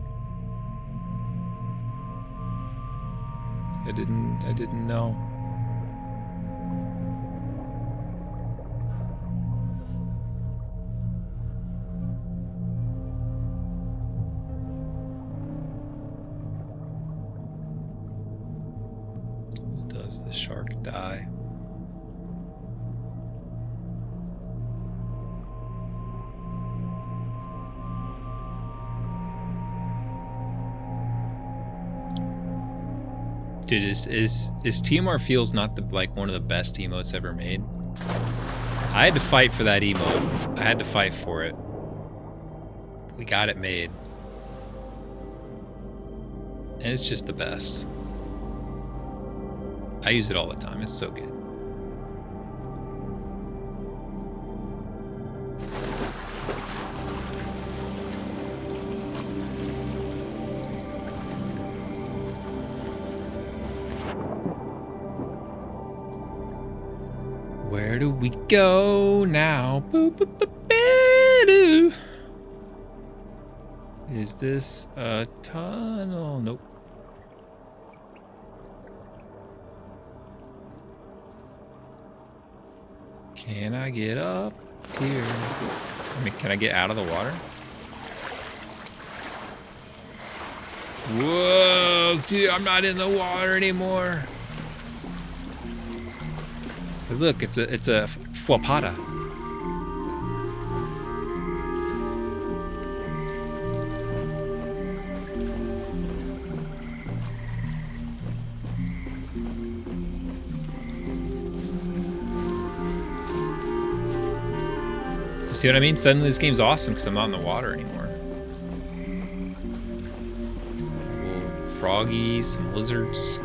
I didn't know. Does the shark die? Dude, is TMR Feels not the like one of the best emotes ever made? I had to fight for that emote. I had to fight for it. We got it made. And it's just the best. I use it all the time. It's so good. Where do we go now? Is this a tunnel? Nope. Can I get up here? I mean, can I get out of the water? Whoa, dude, I'm not in the water anymore. Hey, look, it's a fuapada. See what I mean? Suddenly this game's awesome because I'm not in the water anymore. Little froggies, some lizards.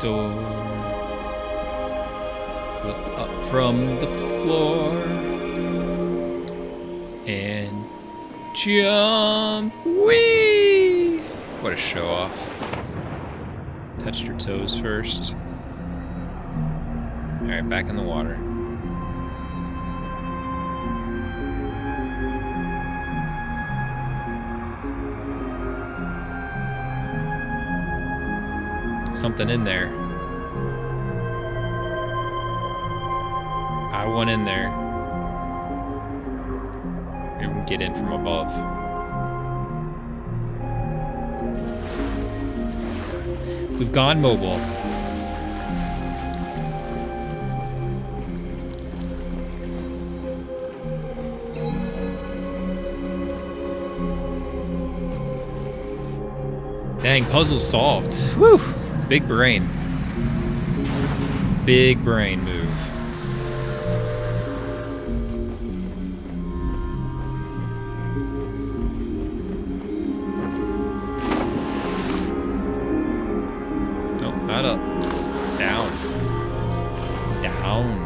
Door. Look up from the floor and jump. Whee! What a show off. Touched your toes first. Alright, back in the water. Something in there. I went in there. Maybe we can get in from above. We've gone mobile. Dang, puzzle solved. Whew! Big brain. Big brain move. Nope, not up. Down. Down.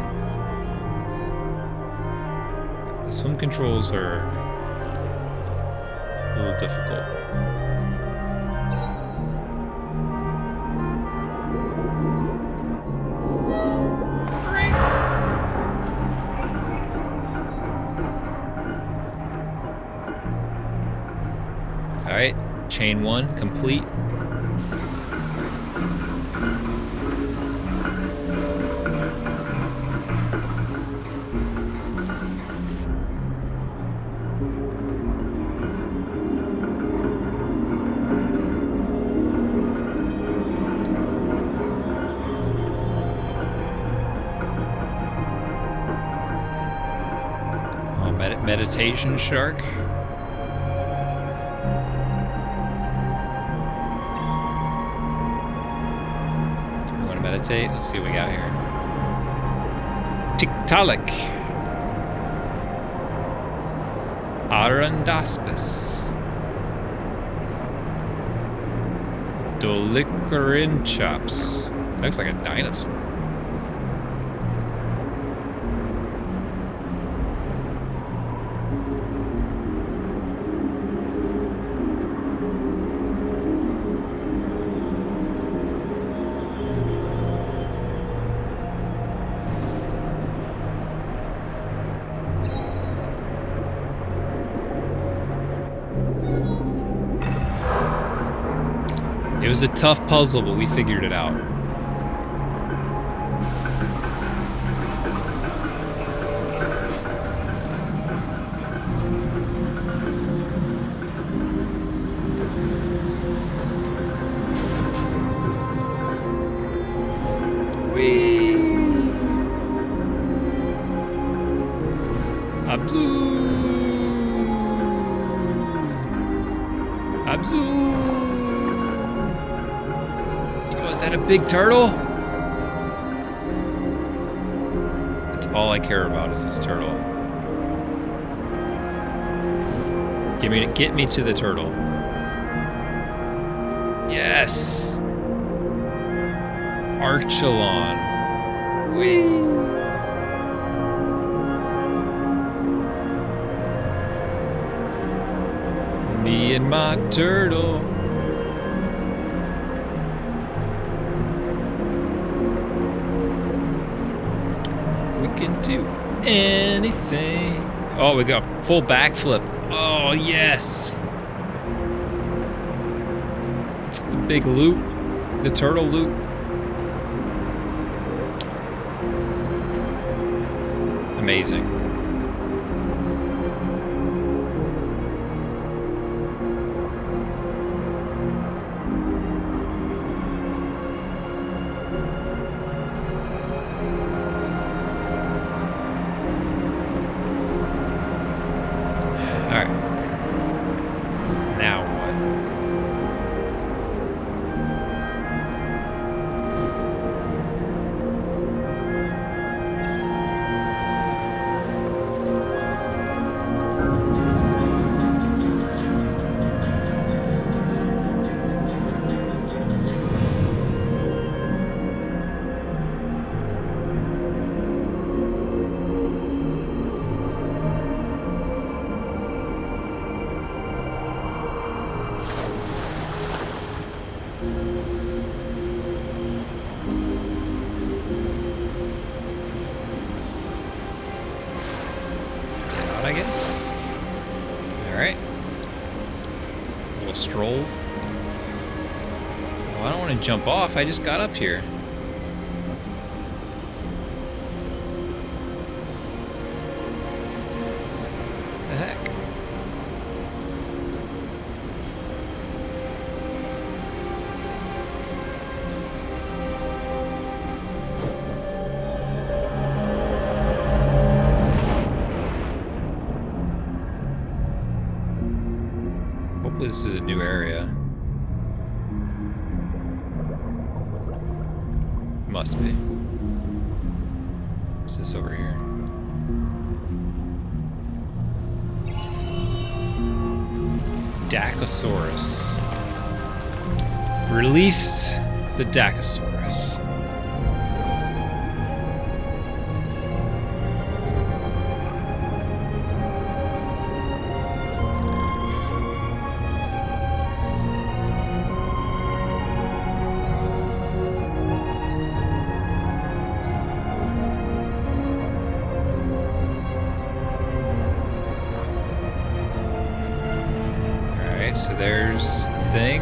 The swim controls are a little difficult. Alright, chain one complete. Oh, meditation shark. Meditate. Let's see what we got here. Tiktaalik. Arandaspis. Dolichorinchops. Looks like a dinosaur. It was a tough puzzle, but we figured it out. Whee! Abzu! Abzu! Is that a big turtle? That's all I care about is this turtle. Get me to the turtle. Yes! Archelon. Whee! Me and my turtle. We can do anything. Oh, we got full backflip. Oh, yes. It's the big loop. The turtle loop. Amazing. Alright. Now what? I guess. Alright. A little stroll. Well, I don't want to jump off. I just got up here. The heck? Hopefully this is a new area. Must be. What's this over here? Dacosaurus. Release the Dacosaurus. So there's a thing,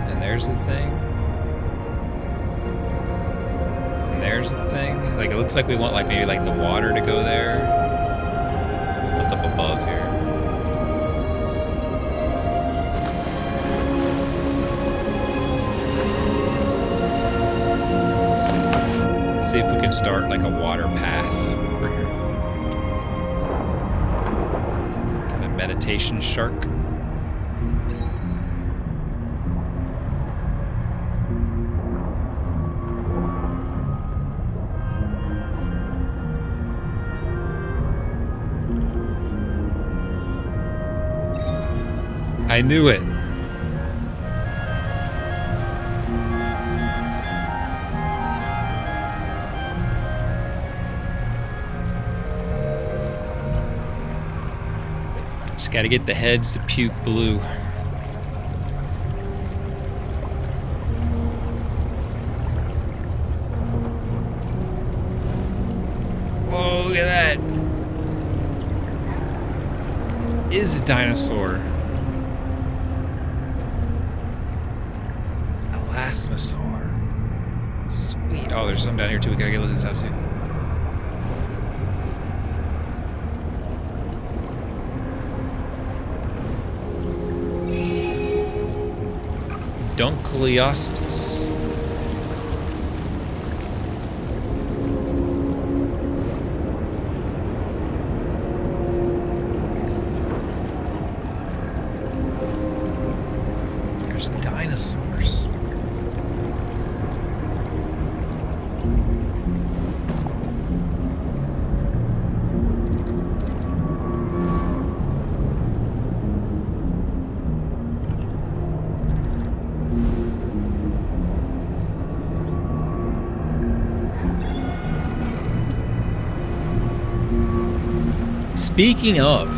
and there's a thing, and there's a thing. Like, it looks like we want, like, maybe, like, the water to go there. Let's look up above here. Let's see if we can start, like, a water path over here. Meditation shark. I knew it. Just gotta get the heads to puke blue. Whoa, look at that. Is a dinosaur. Elasmosaur. Sweet. Oh, there's some down here too. We gotta get this out too. Dunkleostus. There's dinosaurs. Speaking of,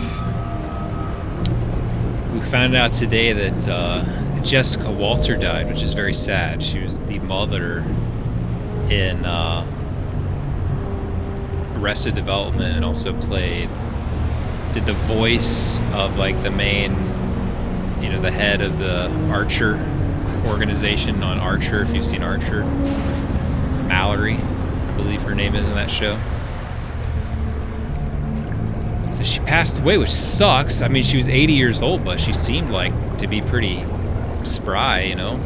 we found out today that Jessica Walter died, which is very sad. She was the mother in Arrested Development and also did the voice of like the main, you know, the head of the Archer organization on Archer, if you've seen Archer. Mallory, I believe her name is in that show. So she passed away, which sucks. I mean, she was 80 years old, but she seemed like to be pretty spry, you know?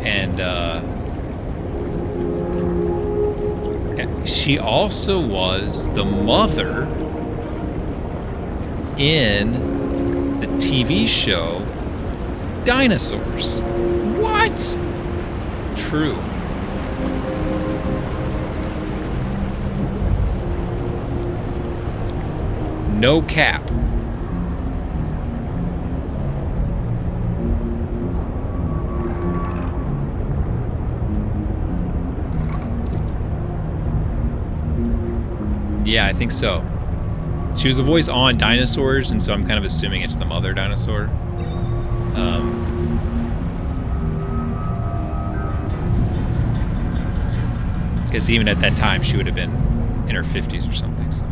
And she also was the mother in the TV show Dinosaurs. What? True. No cap. Yeah, I think so. She was the voice on Dinosaurs, and so I'm kind of assuming it's the mother dinosaur. Because even at that time, she would have been in her 50s or something. So.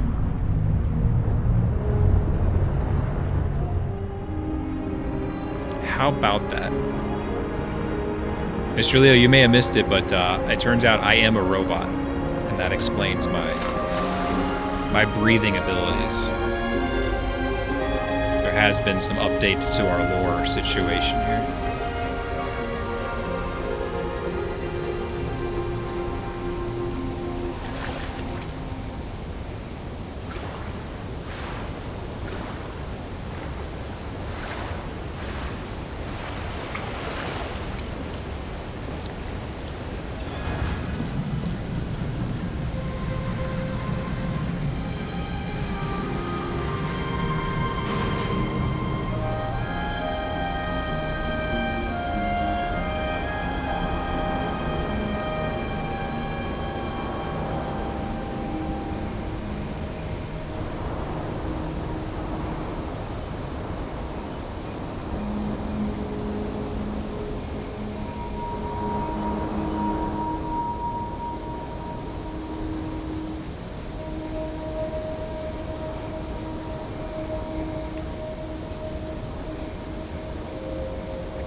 How about that? Mr. Leo, you may have missed it, but it turns out I am a robot, and that explains my breathing abilities. There has been some updates to our lore situation here.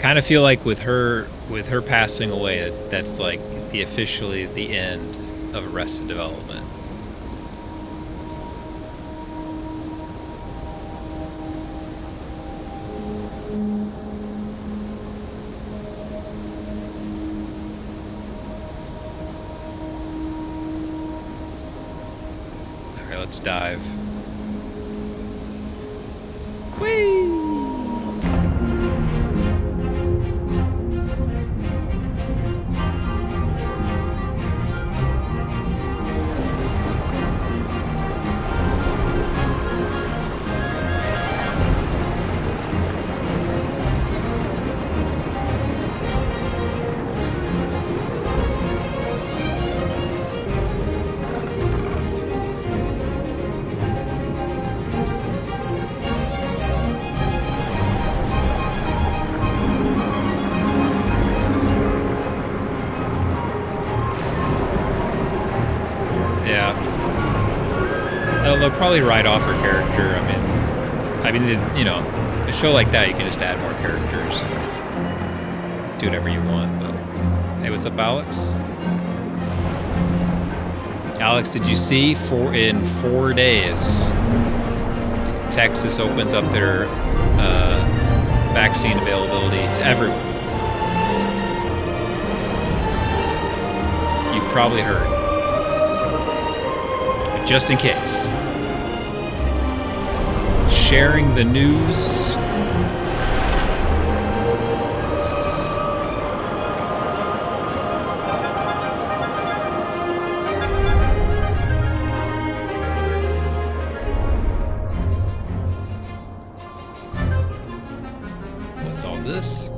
Kind of feel like with her passing away, that's like officially the end of Arrested Development. All right, let's dive. Whee! They'll probably write off her character. I mean, you know, a show like that, you can just add more characters, do whatever you want. But hey, what's up, Alex? Alex, did you see in 4 days, Texas opens up their vaccine availability to everyone? You've probably heard. But just in case. Sharing the news. What's all this?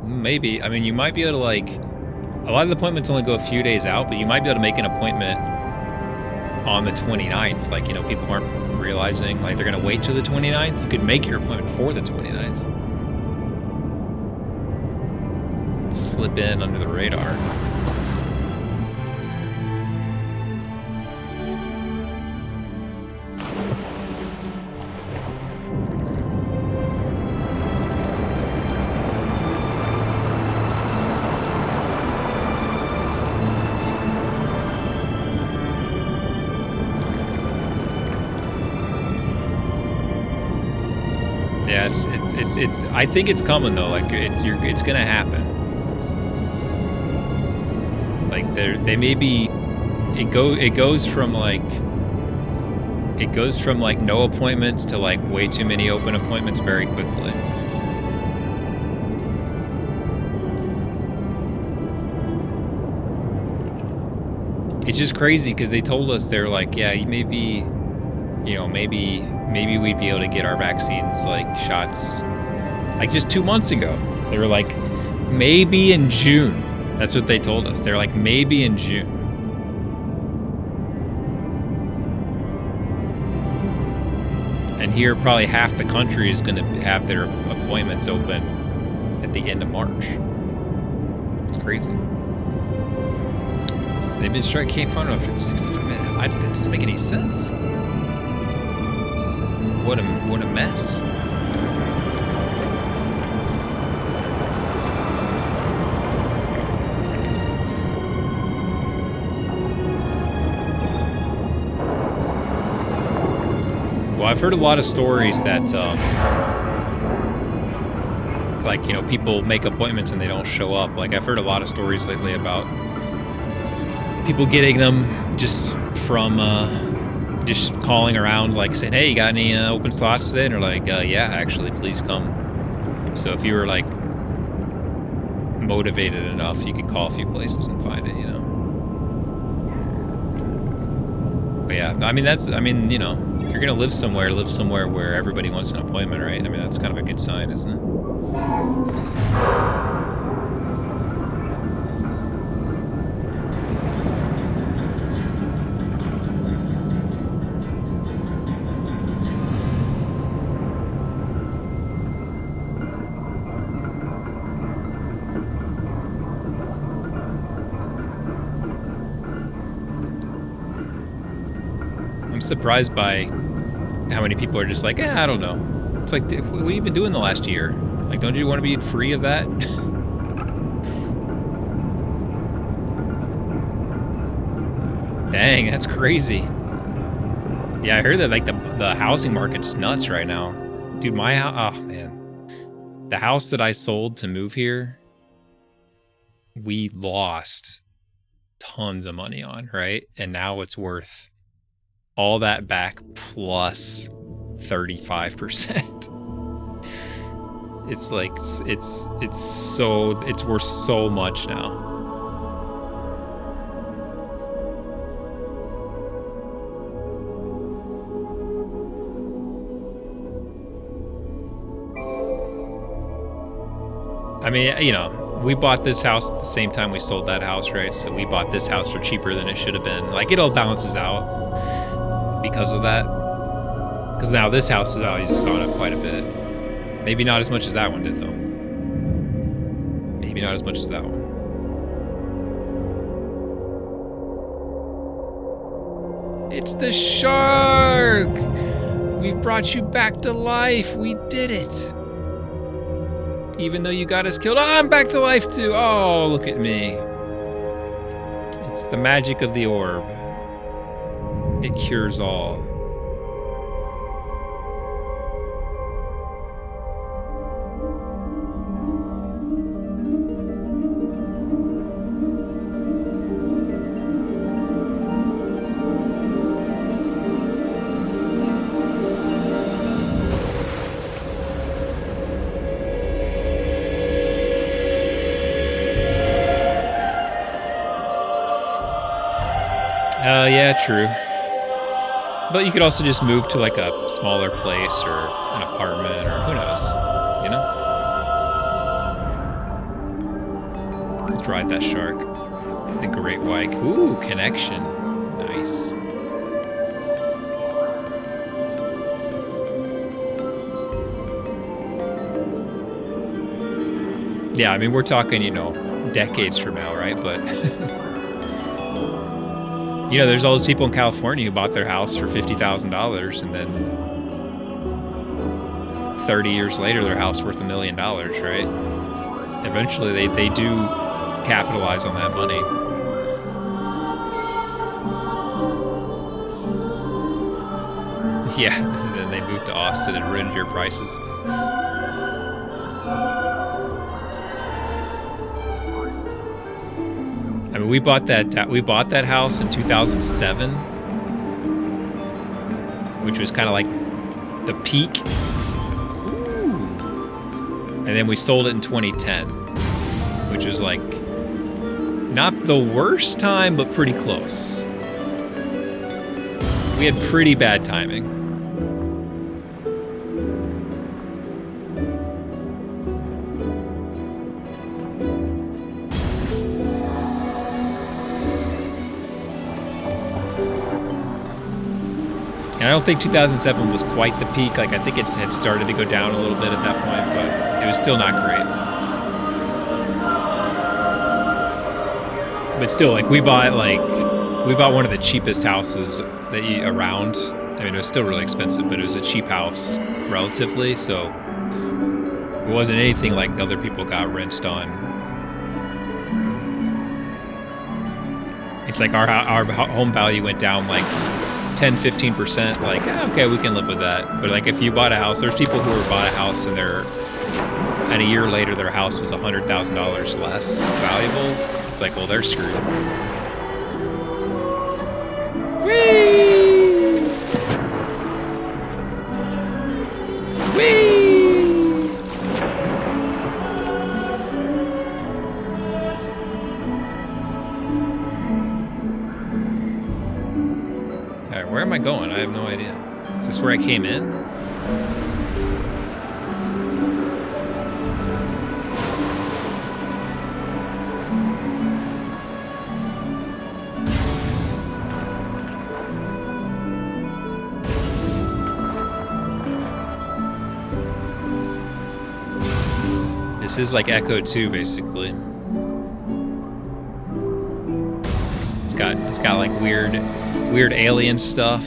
Maybe. I mean, you might be able to, like, a lot of the appointments only go a few days out, but you might be able to make an appointment on the 29th. Like, you know, people aren't realizing, like, they're going to wait till the 29th. You could make your appointment for the 29th. slip in under the radar. Yeah, it's I think it's coming though. Like it's gonna happen. Like they may be it goes from like no appointments to like way too many open appointments very quickly. It's just crazy because they told us they're like, yeah, maybe, you know, maybe we'd be able to get our vaccines, like shots, like just 2 months ago. They were like, maybe in June. That's what they told us. They're like, maybe in June. And here, probably half the country is going to have their appointments open at the end of March. It's crazy. They've been striking Cape Fun for 65 minutes. That doesn't make any sense. What a mess. Well, I've heard a lot of stories that, like, you know, people make appointments and they don't show up. Like, I've heard a lot of stories lately about people getting them just from, just calling around, like saying, hey, you got any open slots today? And they're like, yeah, actually, please come. So if you were like motivated enough, you could call a few places and find it, you know? But yeah, I mean, you know, if you're going to live somewhere where everybody wants an appointment, right? I mean, that's kind of a good sign, isn't it? I'm surprised by how many people are just like, I don't know. It's like, what have you been doing the last year? Like, don't you want to be free of that? Dang, that's crazy. Yeah, I heard that like the housing market's nuts right now. Dude, my house, oh man. The house that I sold to move here, we lost tons of money on, right? And now it's worth all that back plus 35%. It's like it's worth so much now. I mean, you know, we bought this house at the same time we sold that house, right? So we bought this house for cheaper than it should have been. Like, it all balances out because of that. Because now this house has always gone up quite a bit. Maybe not as much as that one did, though. Maybe not as much as that one. It's the shark! We've brought you back to life. We did it. Even though you got us killed. Oh, I'm back to life too. Oh, look at me. It's the magic of the orb. It cures all. Yeah, true. But you could also just move to like a smaller place or an apartment or who knows, you know? Let's ride that shark. The great white. Ooh, connection. Nice. Yeah, I mean, we're talking, you know, decades from now, right? But you know, there's all those people in California who bought their house for $50,000, and then 30 years later, their house worth $1 million, right? Eventually, they do capitalize on that money. Yeah, and then they moved to Austin and ruined your prices. I mean, we bought that house in 2007, which was kind of like the peak. And then we sold it in 2010, which was like not the worst time, but pretty close. We had pretty bad timing. And I don't think 2007 was quite the peak. Like, I think it had started to go down a little bit at that point, but it was still not great. But still, like, we bought one of the cheapest houses around. I mean, it was still really expensive, but it was a cheap house relatively, so it wasn't anything like the other people got rinsed on. It's like our home value went down like 10-15%, like, okay, we can live with that. But like, if you bought a house, there's people who bought a house and a year later their house was $100,000 less valuable. It's like, well, they're screwed. Whee! Whee! Alright, where am I going? I have no idea. Is this where I came in? This is like Echo 2, basically. It's got like weird alien stuff.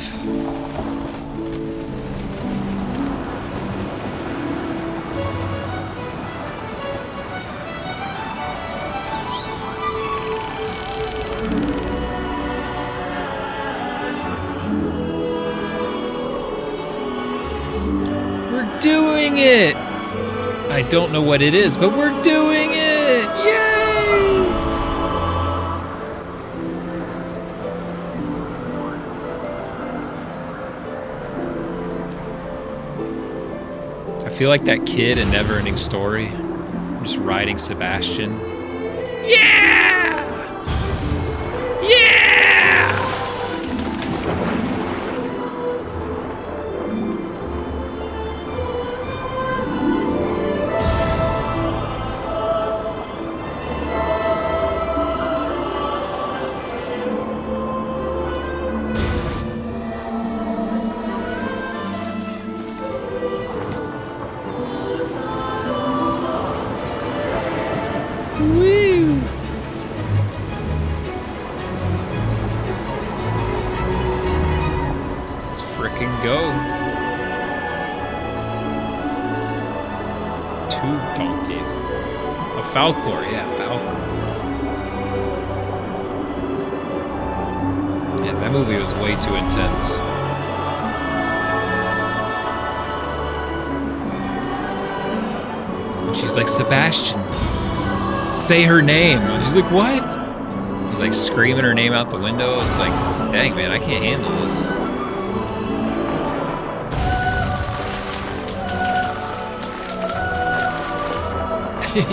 We're doing it! I don't know what it is, but we're doing it! Yay! I feel like that kid in Neverending Story. I'm just riding Sebastian. Yeah! Yeah! Woo! Let's frickin' go. Tube donkey. A Falcor, yeah, Falcor. Yeah, that movie was way too intense. And she's like, Sebastian, say her name. And she's like, what? He's like screaming her name out the window. It's like, dang, man, I can't handle this.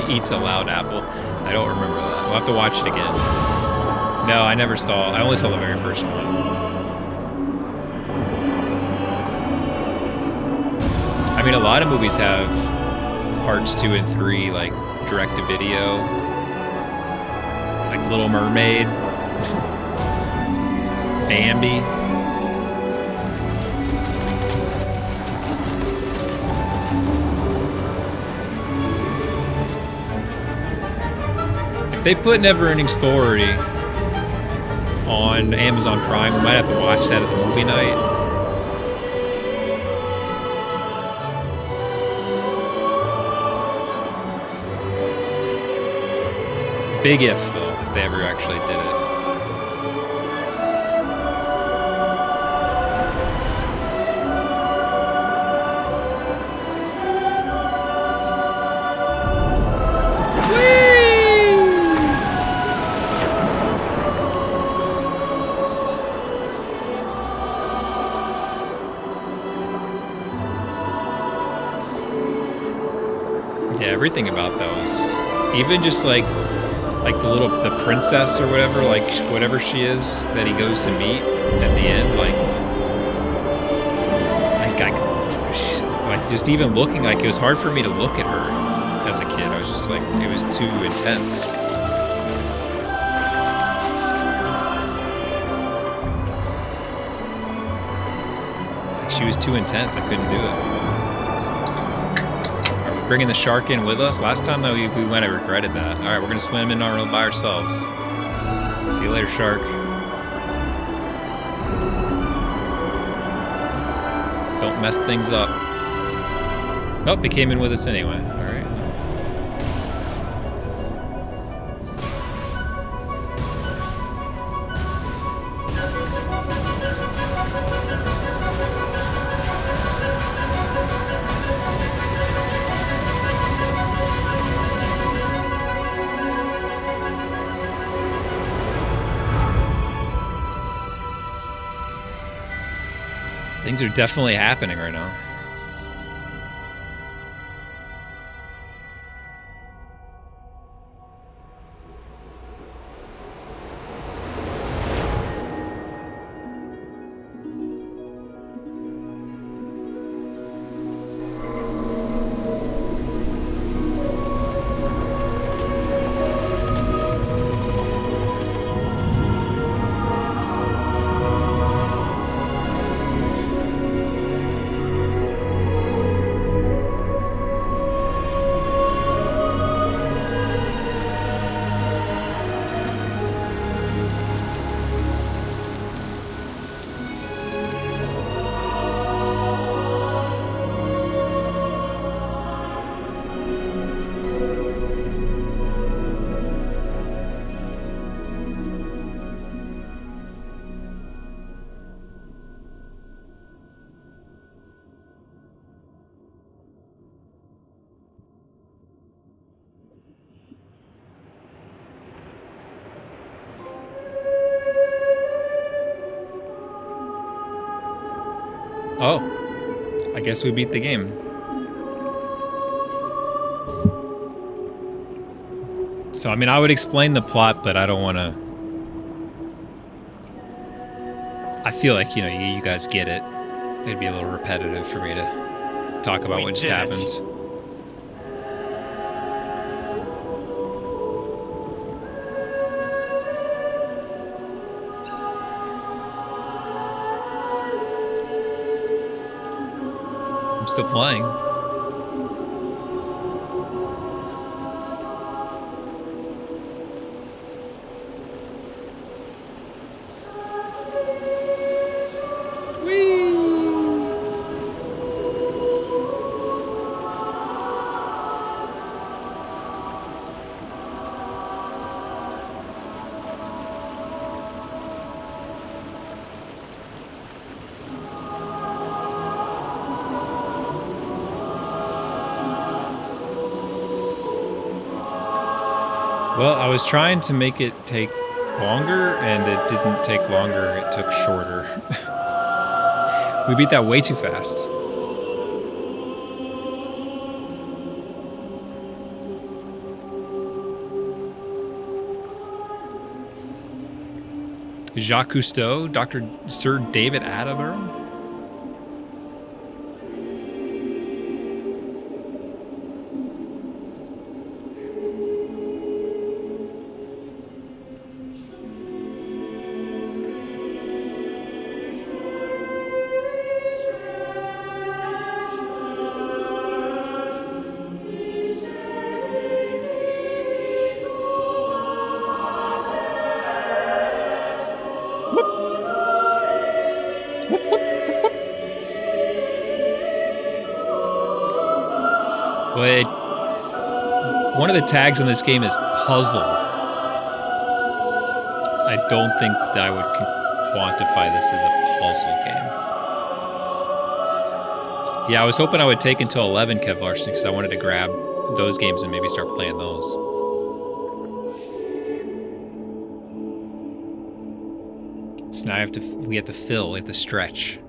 Eats a loud apple. I don't remember that. We'll have to watch it again. No, I never saw. I only saw the very first one. I mean, a lot of movies have parts 2 and 3, like direct to video, like Little Mermaid, Bambi. They put Neverending Story on Amazon Prime. We might have to watch that as a movie night. Big if, though, if they ever actually did it. Yeah, everything about those, even just like the princess or whatever, like whatever she is that he goes to meet at the end, like just even looking, like it was hard for me to look at her as a kid. I was just like, it was too intense. Like she was too intense. I couldn't do it. Bringing the shark in with us. Last time though we went, I regretted that. All right, we're gonna swim in our own by ourselves. See you later, shark. Don't mess things up. Nope, he came in with us anyway. All right. Things are definitely happening right now. Oh, I guess we beat the game. So, I mean, I would explain the plot, but I don't want to... I feel like, you guys get it. It'd be a little repetitive for me to talk about what just happened. I'm still playing. Well, I was trying to make it take longer, and it didn't take longer. It took shorter. We beat that way too fast. Jacques Cousteau, Dr. Sir David Attenborough. But one of the tags on this game is puzzle. I don't think that I would quantify this as a puzzle game. Yeah, I was hoping I would take until 11, Kev Larson, because I wanted to grab those games and maybe start playing those. So now we have to fill, we have to stretch.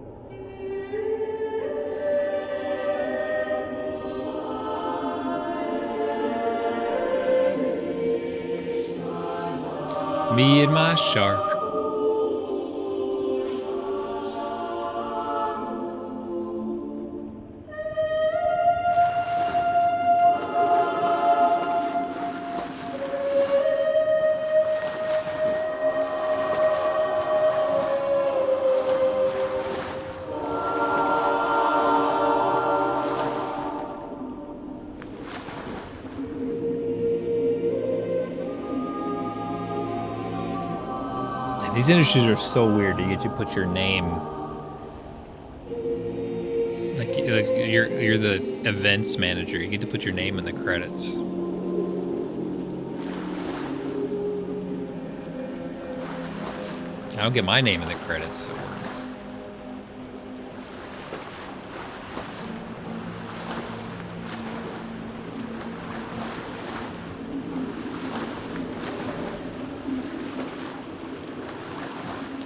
Me and my shark. These industries are so weird. You get to put your name, like you're the events manager. You get to put your name in the credits. I don't get my name in the credits at work.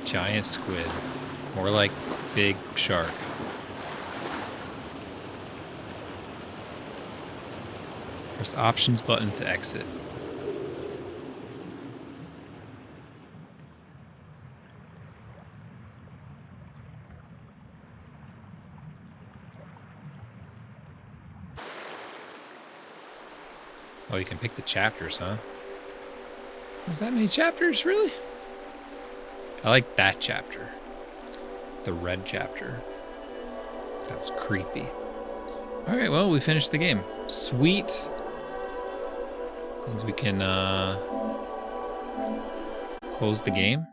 Giant squid. More like big shark. Press options button to exit. Oh, you can pick the chapters, huh? There's that many chapters, really? I like that chapter. The red chapter. That was creepy. Alright, well, we finished the game. Sweet. Means we can close the game.